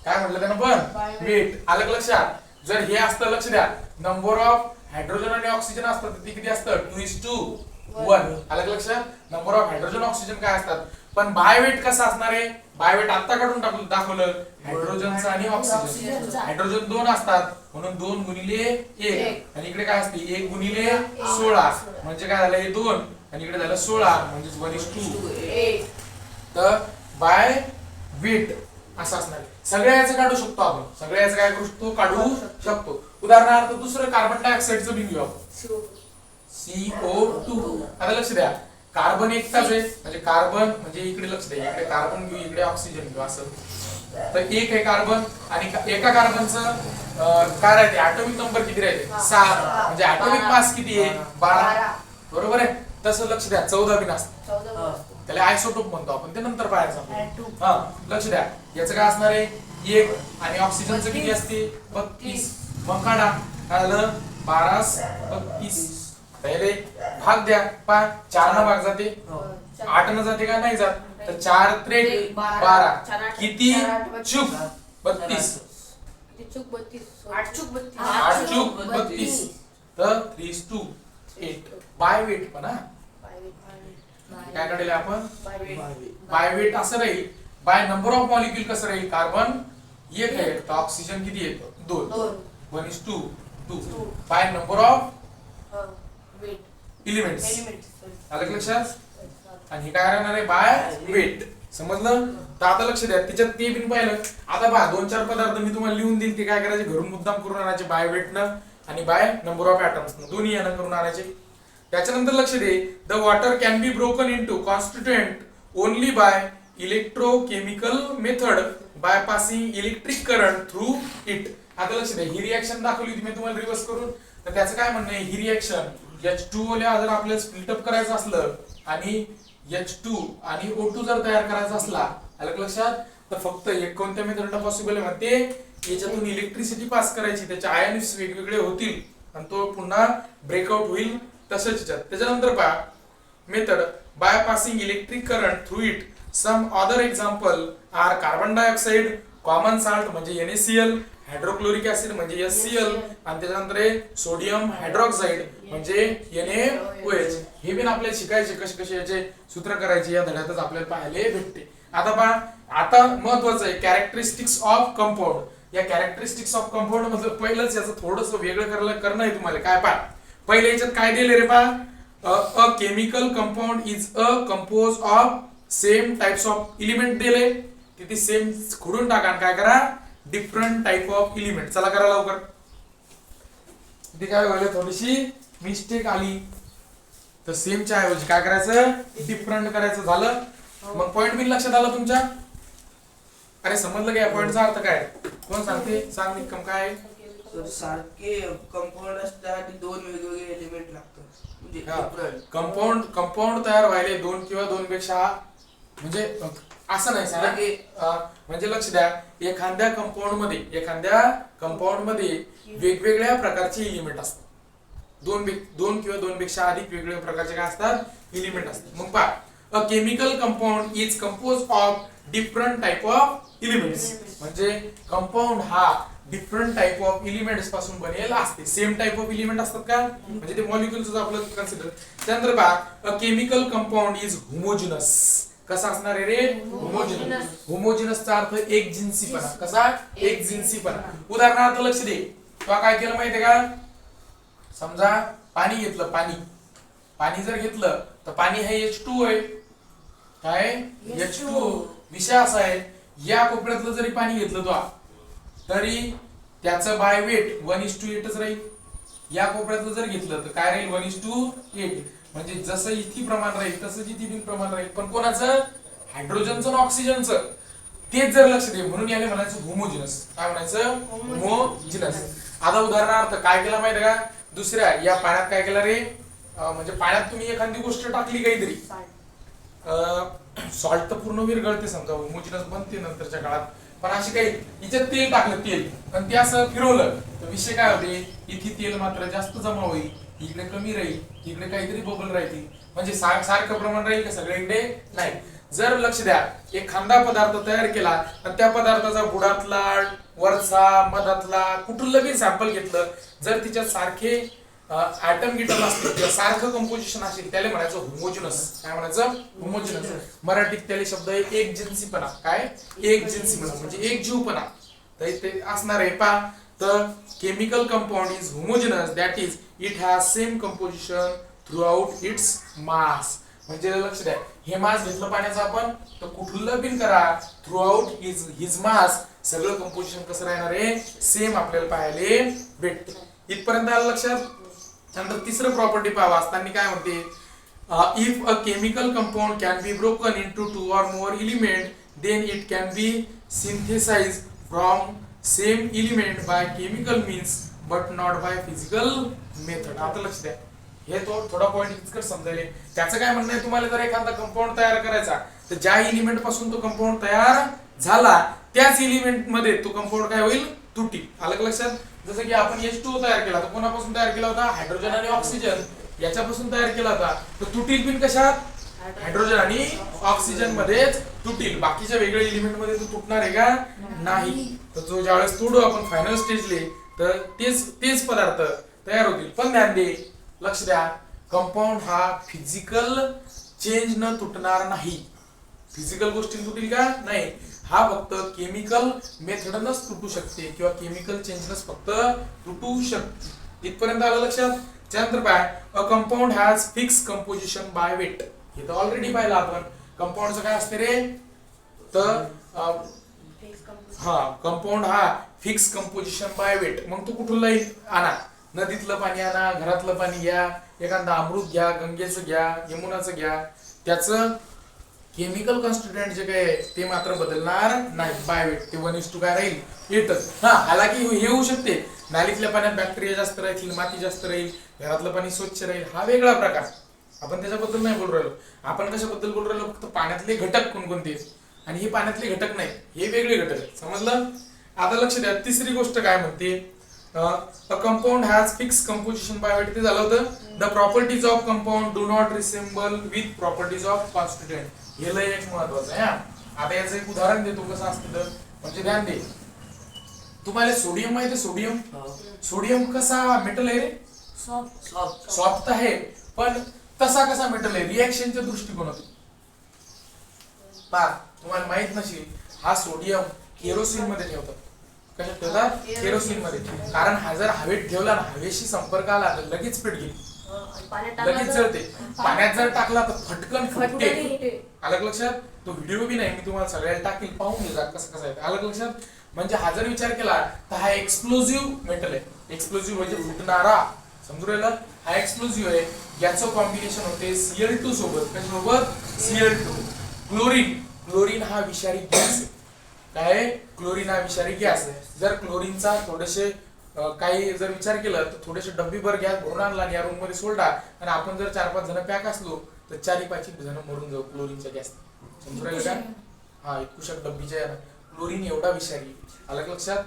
काय म्हटलं त्यानं पण, weight. अलग लक्षात, जर हे असतं लक्ष द्या, नंबर ऑफ हायड्रोजन आणि ऑक्सिजन असतात ते किती असतं, 2:1. अलग लक्षात, नंबर ऑफ हायड्रोजन ऑक्सिजन काय असतात. पण बाय वेट कसं असणार आहे, बाय वेट आता काढून दाखवलं, हायड्रोजनचा आणि ऑक्सिजन. हायड्रोजन 2 असतात म्हणून 2 गुणिले 1, आणि इकडे काय असते 1 गुणिले 16, म्हणजे काय झालं, हे 2 आणि इकडे झालं 16, म्हणजे 1:8. तर बाय वेट असं असणार आहे. सगळ्या याचं काढू शकतो आपण, सगळ्या याचं काय करू शकतो, काढू शकतो. उदाहरणार्थ दुसरं कार्बन डायऑक्साईडचं बिन घेऊ आपण, CO2. आता लक्ष द्या, कार्बन एकटाच आहे, म्हणजे कार्बन म्हणजे इकडे लक्ष द्या, इकडे कार्बन घेऊ, इकडे ऑक्सिजन घेऊ असं. तर एक आहे कार्बन आणि एका कार्बनचं काय राहते, ॲटॉमिक नंबर किती राहते, 6, म्हणजे ॲटॉमिक मास किती आहे, 12. बरोबर आहे. तसं लक्ष द्या 14 बिन असतं, त्याला आयसोटोप म्हणतो आपण, ते नंतर पाहायचं. हा लक्ष द्या, याचं काय असणार आहे, 1 आणि ऑक्सिजनचं किती असते, 32. मग काढा, काय झालं, 12 32. पहिले भाग द्या, पहा 4 न भाग जाते, 8 न जाते का नाही जात, तर 4 त्रिक 12, किती चूक 32, 8 चूक 32, तर 3:8 बाय वेट. पण हा काय काढले आपण, बाय वेट असं राहील. बाय नंबर ऑफ मॉलिक्यूल कसं राहील, कार्बन 1 आहे तर ऑक्सिजन किती येतो, 2, 1:2. बाय नंबर ऑफ एलिमेंट्स, आलं लक्षात. आणि हे काय राहणार आहे, बाय वेट. समजलं. तर आता लक्ष द्या, त्याच्यात ते बिन पाहिलं. आता पहा 2-4 पदार्थ मी तुम्हाला लिहून देईल, ते काय करायचे, घरून मुद्दाम करून आणायचे, बाय वेट न आणि बाय नंबर ऑफ ऍटम्स दोन्ही यानं करून आणायचे. त्याच्यानंतर लक्ष दे, the water can be broken into constituent only by electrochemical method by passing electric current through it. आता लक्ष द्या, ही रिएक्शन दाखवली होती मी तुम्हाला रिव्हर्स करून. तर त्याचं काय म्हणणं आहे, ही रिएक्शन H2O ला जर आपल्याला स्प्लिट अप करायचं असलं आणि H2 आणि O2 जर तयार करायचा असला, आलं लक्षात, तर फक्त एक कोणत्या मेथडनं पॉसिबल आहे म्हणते, याच्यातून इलेक्ट्रिसिटी पास करायची, त्याचे आयन्स वेगवेगळे होतील आणि तो पुन्हा ब्रेकआउट होईल तसंच. त्याच्यानंतर पहा method by passing electric current through it. Some other example are carbon dioxide, common salt म्हणजे NaCl, हायड्रोक्लोरिक ऍसिड म्हणजे HCl, आणि त्याच्यानंतर सोडियम हायड्रॉक्साइड म्हणजे NaOH. हे पण आपल्याला शिकायचे, कसे कसे याचे सूत्र करायचे या धड्यातच आपल्याला पाहायला भेटते. आता पहा, आता महत्वाचं आहे कॅरेक्टरिस्टिक्स ऑफ कंपाऊंड. या कॅरेक्टरिस्टिक्स ऑफ कंपाऊंड मध्ये पहिलंच याचं थोडंसं वेगळं करणं आहे तुम्हाला. काय पहा, पहिले याच्यात काय दिले रे पहा, a chemical compound is a compose of same types of element दिले, तिथे सेम खोडून टाका आणि काय करा, डिफरंट टाइप ऑफ एलिमेंट. चला करा लवकर. इथे काय व्हायला, थोडीशी मिस्टेक आली, तर सेमच्या ऐवजी काय करायचं, डिफरंट करायचं. झालं. मग पॉइंट बिन लक्षात आलं तुमच्या. अरे समजलं का या पॉइंटचा अर्थ काय, कोण सांगते, सांग निकम काय. तर सारखे कंपाऊंड असतात, 2 वेगवेगळे एलिमेंट लागतात, म्हणजे डिफरंट. कंपाऊंड तयार व्हायला 2 किंवा 2 पेक्षा, म्हणजे असं नाही सांगा की, म्हणजे लक्ष द्या, एखाद्या कंपाऊंड मध्ये वेगवेगळ्या प्रकारचे एलिमेंट असतात. 2 किंवा 2 पेक्षा अधिक वेगवेगळ्या प्रकारचे काय असतात, एलिमेंट असतात. मग पहा, a chemical compound is compose of different type of elements. म्हणजे कंपाऊंड हा डिफरंट टाइप ऑफ एलिमेंट्स पासून बनेल असते. सेम टाइप ऑफ एलिमेंट असतात का, म्हणजे ते मॉलिक्युल्स आपलं कन्सिडर. त्यानंतर पहा, a chemical compound is homogeneous. कसा असणार आहे रे, होमोजिनस. होमोजिनसचा अर्थ एक जिन्सीपणा. कसा, एक जिन्सीपणा. उदाहरणार्थ लक्ष दे, तो काय केलं माहितीये का, समजा पाणी घेतलं, पाणी जर घेतलं तर पाणी हे H2 आहे. काय H2. विषय असा आहे, या कोपऱ्यातलं जरी पाणी घेतलं तो तरी त्याचं बाय वेट 1:8च राहील. या कोपऱ्यातलं जर घेतलं तर काय राहील, 1:8. म्हणजे जसं इथे प्रमाण राहील तसंच इथे बिन प्रमाण राहील. पण कोणाचं, हायड्रोजनचं आणि ऑक्सिजनचं. तेच जर लक्ष दे, म्हणून याला म्हणायचं होमोजिनस. काय म्हणायचं, होमोजिनस. आता उदाहरणार्थ काय केलं माहिती का, दुसऱ्या या पाण्यात काय केलं रे, म्हणजे पाण्यात तुम्ही एखादी गोष्ट टाकली काहीतरी, सॉल्ट तर पूर्ण विरघळते समजा, होमोजिनस बनते नंतरच्या काळात. पण अशी काही हिच्यात तेल टाकलं, तेल आणि ते असं फिरवलं तर विषय काय होते, इथे तेल मात्र जास्त जमा होईल, इकडे कमी राहील, इकडे काहीतरी बबल राहतील. म्हणजे सारखं प्रमाण राहील का सगळीकडे, नाही. जर लक्ष द्या, एखादा पदार्थ तयार केला आणि त्या पदार्थाचा बुडातला, वरचा, मधातला, कुठलं बी सॅम्पल घेतलं, जर तिच्यात सारखे ऍटम गिटम असतील किंवा सारखं कंपोजिशन असेल, त्याला म्हणायचं होमोजिनस. काय म्हणायचं, होमोजिनस. मराठीत त्याला शब्द आहे एक जिन्सीपणा. काय, एक जिन्सीपणा म्हणजे एक जीवपणा. तर ते असणार आहे पा, तर chemical compound is homogeneous, that is it has same composition through out its mass. म्हणजे लक्ष द्या, हे मास घेतलं पाण्याचं आपण, तर कुठलं बिन करा थ्रू आउट हिज मास सगळं कंपोजिशन कसं राहणार आहे, सेम आपल्याला पाहायला भेटते. इथपर्यंत आलं लक्षात. त्यानंतर तिसरं प्रॉपर्टी पाहावं असताना काय म्हणते, if a chemical compound can be broken into 2 or more element, then it can be synthesized from same element by chemical means but not by physical method. आता लक्ष द्या, हे तो थोडा पॉइंट इतकं समजायला. त्याचं काय म्हणणं आहे, तुम्हाला जर एखादा कंपाऊंड तयार करायचा, तर ज्या एलिमेंट पासून तो कंपाऊंड तयार झाला त्याच एलिमेंट मध्ये तो कंपाऊंड काय होईल, तुटी. आलं लक्षात. जसं की आपण H2O तयार केला, तर कोणापासून तयार केला होता, हायड्रोजन आणि ऑक्सिजन याच्यापासून तयार केला होता. तर तुटील बिन कशात, हायड्रोजन आणि ऑक्सिजन मध्येच तुटील. बाकीच्या वेगळ्या एलिमेंट मध्ये तो तुटणार आहे का, नाही. तर जो ज्यावेळेस तोडू आपण फायनल स्टेजले, तर तेच पदार्थ तयार होतील. पण ध्यान दे, लक्ष द्या, कंपाऊंड हा फिजिकल चेंज न तुटणार नाही. फिजिकल गोष्टी तुटेल का, नाही. हा फक्त केमिकल मेथडनच तुटू शकते किंवा केमिकल चेंजनच फक्त तुटू शकते. इथपर्यंत आलं लक्षात. त्यानंतर काय, a compound has fix composition by weight. हे तर ऑलरेडी पाहिलं आपण. कंपाऊंडचं काय असते रे, तर कंपाऊंड हा फिक्स कंपोजिशन बाय वेट. मग तू कुठूनही आणा, नदीतलं पाणी आणा, घरातलं पाणी घ्या, एखादा अमृत घ्या, गंगेचं घ्या, यमुनाचं घ्या, त्याचं केमिकल कॉन्स्टिट्यूएंट जे काय ते मात्र बदलणार नाही बाय वेट. ते 1:2 काय राहील, 8च. हालाकी हे होऊ शकते, नालीतल्या पाण्यात बॅक्टेरिया जास्त राहील, माती जास्त राहील, घरातलं पाणी स्वच्छ राहील, हा वेगळा प्रकार. आपण त्याच्याबद्दल नाही बोलू राहिलो. आपण कशाबद्दल बोलू राहिलो, फक्त पाण्यातले घटक कोणकोणते, आणि हे पाण्यातले घटक नाही, हे वेगळे घटक आहेत. समजलं. आता लक्ष द्या, तिसरी गोष्ट काय म्हणते, a compound has fix composition by weight. ते झालं होतं, the properties of compound do not resemble with properties of constituent. हे लय एक महत्वाचं आहे. आता याचं एक उदाहरण देतो कसं असतं तर, म्हणजे ध्यान दे, तुम्हाला सोडियम माहिती आहे, सोडियम. सोडियम कसा मेटल आहे रे, सॉफ्ट आहे, पण तसा कसा मेटल आहे रिएक्शनच्या दृष्टिकोनातून. पहा, तुम्हाला माहित नसेल, हा सोडियम केरोसिन मध्ये ठेवतात. कशात ठेवतात, केरोसिन मध्ये. कारण हा जर हवेत ठेवला ना, हवेशी संपर्क आला तर लगेच पेटली, लगेच जळते. पाण्यात जर टाकला तर फटकन फुटते. अलग लक्षात. तो व्हिडिओ बी नाही, मी तुम्हाला सगळ्याला टाकील, पाहून घ्या कसं कसं आहे. अलग लक्षात. म्हणजे हा जर विचार केला तर हा एक्सप्लोजिव्ह मेटल आहे. एक्सप्लोजिव्ह म्हणजे फुटणारा, समजू राहिलं. हा एक्सप्लोजिव्ह आहे. याचं कॉम्बिनेशन होते Cl2 सोबत. कशासोबत, Cl2. क्लोरीन. क्लोरीन हा विषारी गॅस आहे. काय, क्लोरीन हा विषारी गॅस आहे. जर क्लोरीनचा थोडेसे काही जर विचार केला तर थोडेसे डब्बीभर गॅस भरून आणला आणि या रूम मध्ये सोडला, आणि आपण जर 4-5 जण पॅक असलो तर 4-5 जण मरून जाऊ क्लोरीनच्या गॅस. समजू राहिलं का. हा, इतकुशा डब्बीच्या क्लोरीन एवढा विषारी. अलग लक्षात.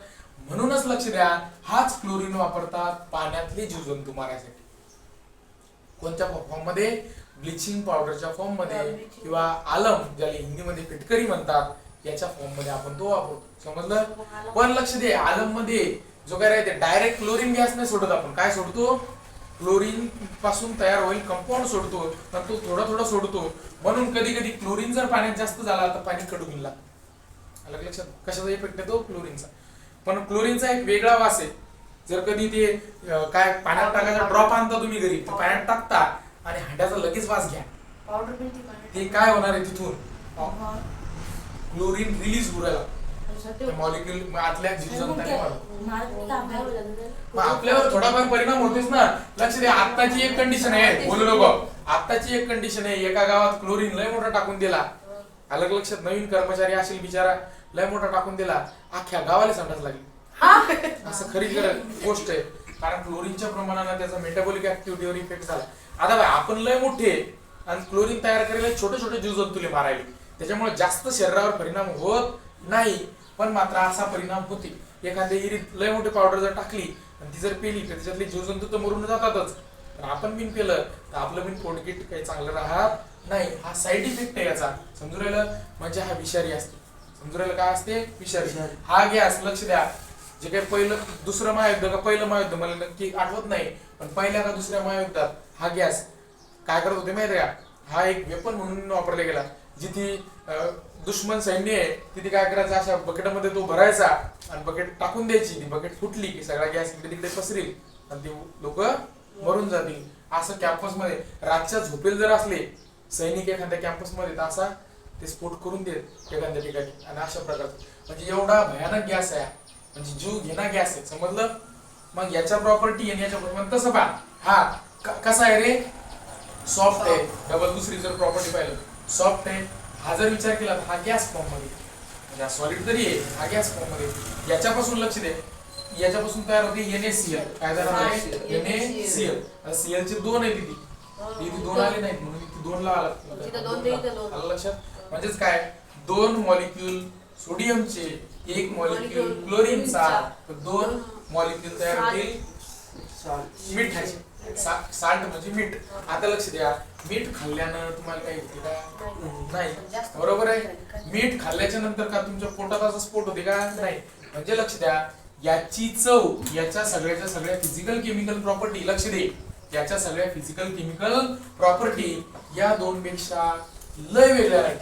म्हणूनच लक्ष द्या, हाच क्लोरीन वापरतात पाण्यातले जीवजंतू मारायसाठी. कोणत्या फॉर्म मध्ये, ब्लिचिंग पावडरच्या फॉर्म मध्ये, किंवा आलम ज्याला हिंदीमध्ये फिटकरी म्हणतात, याच्या फॉर्म मध्ये आपण तो वापरतो. समजलं. पण लक्ष दे, आलम मध्ये जो काय राहते, डायरेक्ट क्लोरीन गॅस नाही सोडत आपण. काय सोडतो, क्लोरीन पासून तयार होईल कंपाऊंड सोडतो, पण तो थोडा थोडा सोडतो. म्हणून कधी कधी क्लोरीन जर पाण्यात जास्त झाला तर पाणी कडू होईल. अलग लक्षात. कशाचा इफेक्ट येतो, क्लोरीनचा. पण क्लोरीनचा एक वेगळा वास आहे. जर कधी ते काय पाण्यात टाकायचा ड्रॉप आणता तुम्ही घरी, तर पाण्यात टाकता आणि हांड्याचा लगेच वास घ्या, ते काय होणार आहे, तिथून क्लोरीन रिलीज होईल, मॉलिक्युल आतल्या जीवजंतूंनी आपल्यावर थोडाफार परिणाम होतेच ना. लक्ष द्या, आत्ताची एक कंडिशन आहे, बोलू नको, आत्ताची एक कंडिशन आहे, एका गावात क्लोरीन लय मोठा टाकून दिला. अलग लक्षात. नवीन कर्मचारी असेल बिचारा, लय मोठा टाकून दिला, अख्ख्या गावाला संडास लागली. असं खरी गोष्ट आहे. कारण क्लोरीनच्या प्रमाणाने त्याचा मेटाबॉलिक ऍक्टिव्हिटीवर इफेक्ट झाला. आता बघा, आपण लय मोठे आणि क्लोरीन तयार करायला छोटे छोटे जीवजंतूले मारायले, त्याच्यामुळे जास्त शरीरावर परिणाम होत नाही, पण मात्र असा परिणाम होते. एखाद्या इरीत लय मोठी पावडर जर टाकली आणि ती जर पेली तर त्याच्यातले जीवजंतू तर मरून जातातच. तर आपण बिन पेलं तर आपलं बिन पोटगीट काही चांगलं राहत नाही. हा साईड इफेक्ट आहे याचा. समजू राहिलं. म्हणजे हा विषारी असते. समजू राहिलं काय असते, विषारी. हा गॅस लक्ष द्या, जे काही पहिलं दुसरं महायुद्ध का पहिलं महायुद्ध मला नक्की आठवत नाही, पण पहिल्या का दुसऱ्या महायुद्धात हा गॅस काय करत होते माहिती का, हा एक वेपन म्हणून वापरला गेला. जिथे दुश्मन सैन्य आहे तिथे काय करायचं, अशा बकेटमध्ये तो भरायचा आणि बकेट टाकून द्यायची. ती बकेट फुटली की सगळा गॅस इकडे तिकडे पसरेल आणि ते लोक मरून जातील. असं कॅम्पस मध्ये रातच्या झोपेल जर असले सैनिक एखाद्या कॅम्पस मध्ये तर असा ते स्फोट करून देत एखाद्या ठिकाणी आणि अशा प्रकारचं म्हणजे एवढा भयानक गॅस आहे म्हणजे जीव घेणा गॅस आहे समजलं. मग याच्या प्रॉपर्टी आणि याच्या मग तसं पहा हा कसा आहे रे सॉफ्ट आहे डबल दुसरी जर प्रॉपर्टी पाहिलं सॉफ्ट आहे. हा जर विचार केला तर हा गॅस फॉर्म मध्ये म्हणजे सॉलिड तरी आहे हा गॅस फॉर्म मध्ये. याच्यापासून लक्ष दे याच्यापासून तयार होते NaCl काय झालं NaCl Cl चे दोन आहे तिथे दोन आले नाहीत म्हणून इथे दोन लावा लागतात लक्षात. म्हणजेच काय दोन मॉलिक्यूल सोडियमचे एक मॉलिक्यूल क्लोरीनचा दोन मॉलिक्यूल तयार होतील मिठाचे साल्ट म्हणजे मीठ. आता लक्ष द्या मीठ खाल्ल्यानं तुम्हाला काही होते का नाही बरोबर आहे. मीठ खाल्ल्याच्या नंतर का तुमच्या पोटात असा स्फोट होते का नाही. म्हणजे लक्ष द्या याची चव याच्या सगळ्याच्या सगळ्या फिजिकल केमिकल प्रॉपर्टी लक्ष दे याच्या सगळ्या फिजिकल केमिकल प्रॉपर्टी या दोन पेक्षा लय वेगळ्या आहेत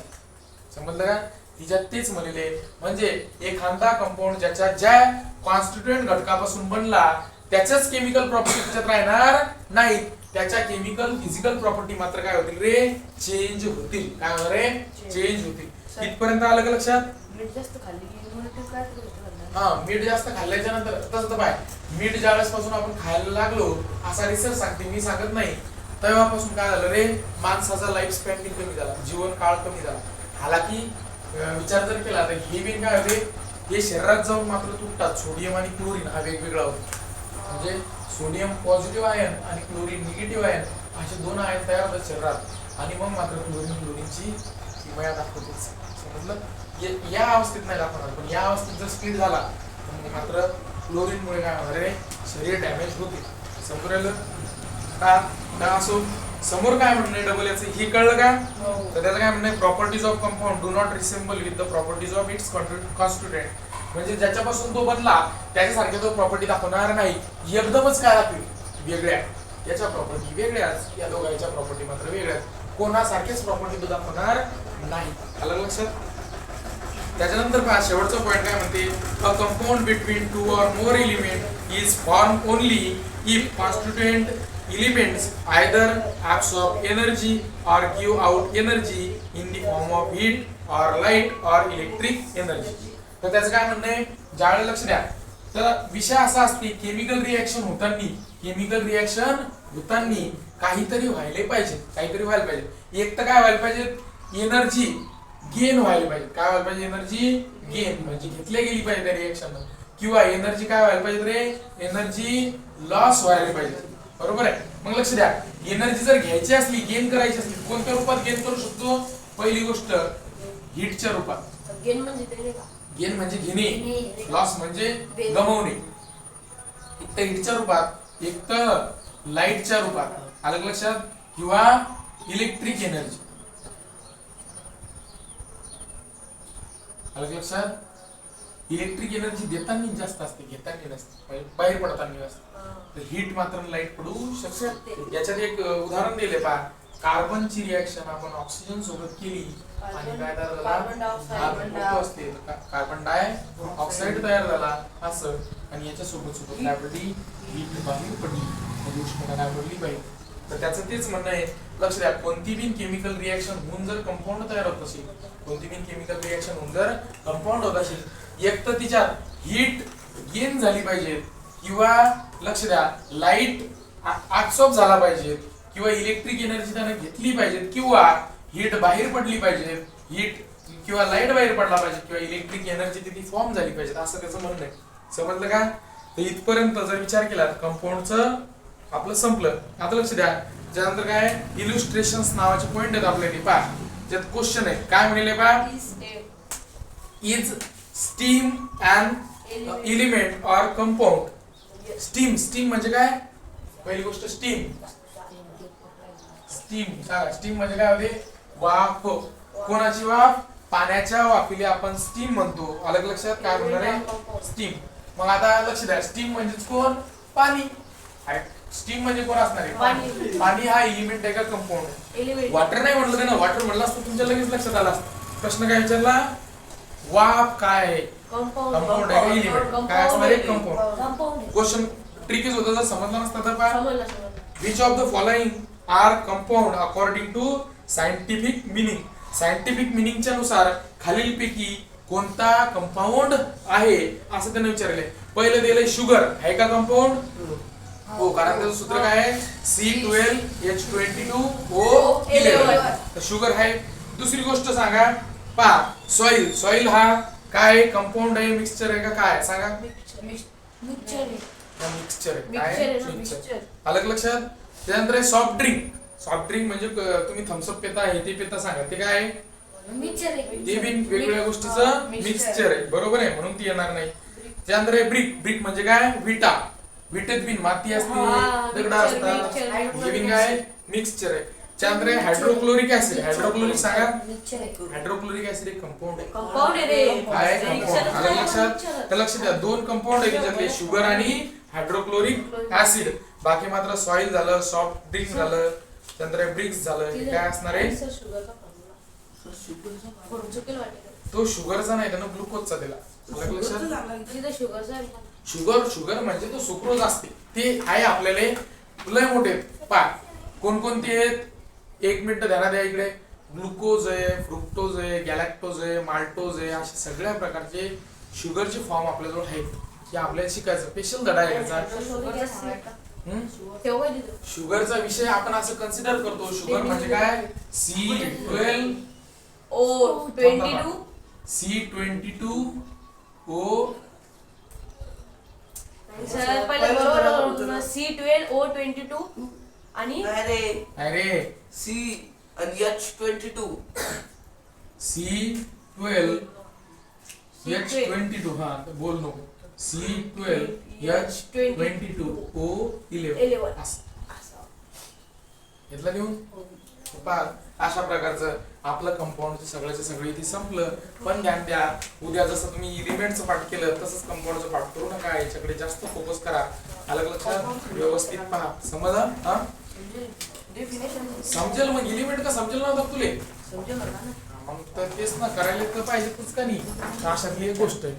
समजलं का. तिच्यात तेच म्हणले म्हणजे एखादा कंपाऊंड ज्याच्या ज्या कॉन्स्टिट्यूएंट घटकापासून बनला त्याच्याच केमिकल प्रॉपर्टी त्याच्यात राहणार नाही. त्याच्या केमिकल फिजिकल प्रॉपर्टी मात्र काय होतील रे चेंज होतील. काय होणार रे चेंज होतील. इथपर्यंत आलं का लक्षात. मीठ जास्त खाल्ली की मॉलिक्यूल काय होतं हा मीठ जास्त खाल्ल्याच्या नंतर तसं तर पाय मीठ ज्यावेळेस पासून आपण खायला लागलो असा रिसर्च सांगते मी सांगत नाही तेव्हापासून काय झालं रे माणसाचा लाईफ स्पॅन कमी झाला जीवन काळ कमी झाला. हालाकी विचार जर केला तर हे बिन काय होते हे शरीरात जाऊन मात्र तुटतात. सोडियम आणि क्लोरीन हा वेगवेगळा होतो म्हणजे सोडियम पॉझिटिव्ह आयन आणि क्लोरीन निगेटिव्ह आयन असे दोन आयन तयार होतात शरीरात आणि मग मात्र क्लोरीनची किमया दाखवते समजलं. या अवस्थेत नाही दाखवणार पण या अवस्थेत जर स्पीड झाला तर मात्र क्लोरीनमुळे काय होणार आहे शरीर डॅमेज होते समोर का असो. समोर काय म्हणणे डबल याचं हे कळलं का. तर त्याचं काय म्हणणे properties of compound do not resemble with the properties of its constituent म्हणजे ज्याच्यापासून तो बनला त्याच्यासारख्या तो प्रॉपर्टी दाखवणार नाही एकदमच काय दाखवेल वेगळ्या याच्या प्रॉपर्टी वेगळ्याच या दोघांच्या प्रॉपर्टी मात्र वेगळ्याच कोणासारखेच प्रॉपर्टी तो दाखवणार नाही. आलं लक्षात. त्याच्यानंतर पहा शेवटचा पॉइंट काय म्हणते a compound between two or more element is form only if constituent elements either absorb energy or give out energy in the form of heat or light or electric energy. तर त्याचं काय म्हणणं आहे ज्यावेळेला लक्ष द्या तर विषय असा असते केमिकल रिएक्शन होताना काहीतरी व्हायला पाहिजे एक तर काय व्हायला पाहिजे एनर्जी गेन व्हायला पाहिजे. काय व्हायला पाहिजे एनर्जी गेन म्हणजे घेतली गेली पाहिजे त्या रिएक्शन किंवा एनर्जी काय व्हायला पाहिजे रे एनर्जी लॉस व्हायला पाहिजे बरोबर आहे. मग लक्ष द्या एनर्जी जर घ्यायची असली गेन करायची असली कोणत्या रूपात गेन करू शकतो. पहिली गोष्ट हीटच्या रूपात गेन म्हणजे घेणे लॉस म्हणजे गमावणे. एक तर हीटच्या रूपात एक तर लाईटच्या रूपात आलं लक्षात किंवा इलेक्ट्रिक एनर्जी आलं लक्षात. इलेक्ट्रिक एनर्जी देताना जास्त असते घेताना नसते बाहेर पडताना असते. तर हीट मात्र लाईट पडू शकते. याच्यात एक उदाहरण दिले पहा कार्बनची रिएक्शन आपण ऑक्सिजन सोबत केली आणि काय तयार झाला असते कार्बन डाय ऑक्साईड तयार झाला असं आणि याच्या सोबत काय पडली हीट बाहेर पडली उष्णता काय पडली बाहेर. तर त्याचं तेच म्हणणं आहे लक्ष द्या कोणती बिन केमिकल रिएक्शन होऊन जर कंपाऊंड तयार होत असेल कोणती बिन केमिकल रिएक्शन होऊन जर कंपाऊंड होत असेल एक तर तिच्यात हीट गेन झाली पाहिजे किंवा लक्ष द्या लाईट ऍब्सॉर्ब झाला पाहिजे किंवा इलेक्ट्रिक एनर्जी त्याने घेतली पाहिजे किंवा हीट बाहेर पडली पाहिजे हीट किंवा लाईट बाहेर पडला पाहिजे किंवा इलेक्ट्रिक एनर्जी तिथे फॉर्म झाली पाहिजे असं त्याचं म्हणणं आहे. समजलं का. तर इथपर्यंत जर विचार केला कंपाऊंडचं आपलं संपलं. आता लक्ष द्या त्यानंतर काय इल्युस्ट्रेशन्स नावाचे पॉइंट आहेत आपल्या इथे पहा ज्यात क्वेश्चन आहे काय म्हणले पहा is steam and element or compound. Steam म्हणजे काय पहिली गोष्ट स्टीम म्हणजे काय होते वाफ. कोणाची वाफ पाण्याच्या वाफीला आपण स्टीम म्हणतो. अलग लक्षात काय म्हणणार आहे स्टीम. मग आता लक्ष द्या स्टीम म्हणजेच कोण पाणी. स्टीम म्हणजे कोण असणार आहे पाणी हा एलिमेंट आहे का कंपाऊंड. वॉटर नाही म्हटलं ना वॉटर म्हणलं असतं तुमच्या लगेच लक्षात आला असतं. प्रश्न काय विचारला वाफ काय आहे कंपाऊंड आहे का एलिमेंट काय असणार आहे कंपाऊंड. क्वेश्चन ट्रिकीज होता जर समजला नसता तर पहा which of the following are compound according to scientific मिनिंगच्या नुसार खालीलपैकी कोणता कंपाऊंड आहे असं त्याने विचारले. पहिलं दिलंय शुगर, आहे का कंपाऊंड? हो, कारण त्याचं सूत्र काय आहे? C12H22O11. तर शुगर आहे. दुसरी गोष्ट सांगा, पहा, सॉइल हा काय कंपाऊंड आहे, मिक्सचर आहे का काय सांगा? मिक्सचर आहे. मिक्सचर आहे. मिक्सचर काय आहे ना, मिक्सचर? मिक्सचर. अलग लक्षात. त्यानंतर आहे सॉफ्ट ड्रिंक म्हणजे तुम्ही थम्सअप पिता, हे ते पिता, सांगा ते काय आहे? मिक्सचर आहे. ते बिन वेगवेगळ्या गोष्टीचं मिक्सचर आहे, बरोबर आहे, म्हणून ती येणार नाही. त्यानंतर आहे ब्रिक म्हणजे काय? विटेत बिन माती असते, दगड असतात, हे बिन काय? मिक्सचर आहे. त्यानंतर आहे हायड्रोक्लोरिक ऍसिड सांगा. मिक्सचर आहे. हायड्रोक्लोरिक ऍसिड एक कंपाऊंड आहे. कंपाऊंड आहे रे. काय कंपाऊंड? आलं लक्षात? तर लक्ष द्या, दोन कंपाऊंड आहे त्याच्यातले, शुगर आणि हायड्रोक्लोरिक ऍसिड. बाकी मात्र सॉइल झालं, सॉफ्ट ड्रिंक झालं, त्यानंतर ब्रिक्स झालं. हे काय असणार आहे? शुगरचा फॉर्म्युला तो शुगरचा नाही, त्यानं ग्लुकोजचा दिला. आलं लक्षात? तिथे शुगरचा आहे. शुगर म्हणजे तो सुक्रोज असते, ते आहे आपल्याला लय मोठे. पा कोणकोणते आहेत? 1 मिनिट ध्यानात द्या इकडे. ग्लुकोज आहे, फ्रुक्टोज आहे, गॅलॅक्टोज आहे, माल्टोज आहे, अशा सगळ्या प्रकारचे शुगरचे फॉर्म आपल्याजवळ आहेत. हे आपल्याला शिकायचं, स्पेशल धडा आहे याचा. शुगरचा विषय आपण असं कन्सिडर करतो. शुगर म्हणजे काय? C12 O22 C22O. सर पहिले बरोबर C12O22 आणि अरे C आणि H22. C12H22. हा, तर बोल नको. C12H22O11. असं. घेतलं लिहून? पहा, अशा प्रकारचं आपलं कंपाऊंडचं सगळ्याचं सगळं इथे संपलं. पण ध्यान द्या, उद्या जसं तुम्ही एलिमेंटचं पाठ केलं तसंच कंपाऊंडचं पाठ करू नका. याच्याकडे जास्त फोकस करा. अलग लक्षात, व्यवस्थित पहा. समजा? हा, समजेल. मग एलिमेंट का समजेल नव्हतं तुले? मग तर तेच ना, करायला तर पाहिजेतच का नाही? अशातली एक गोष्ट आहे.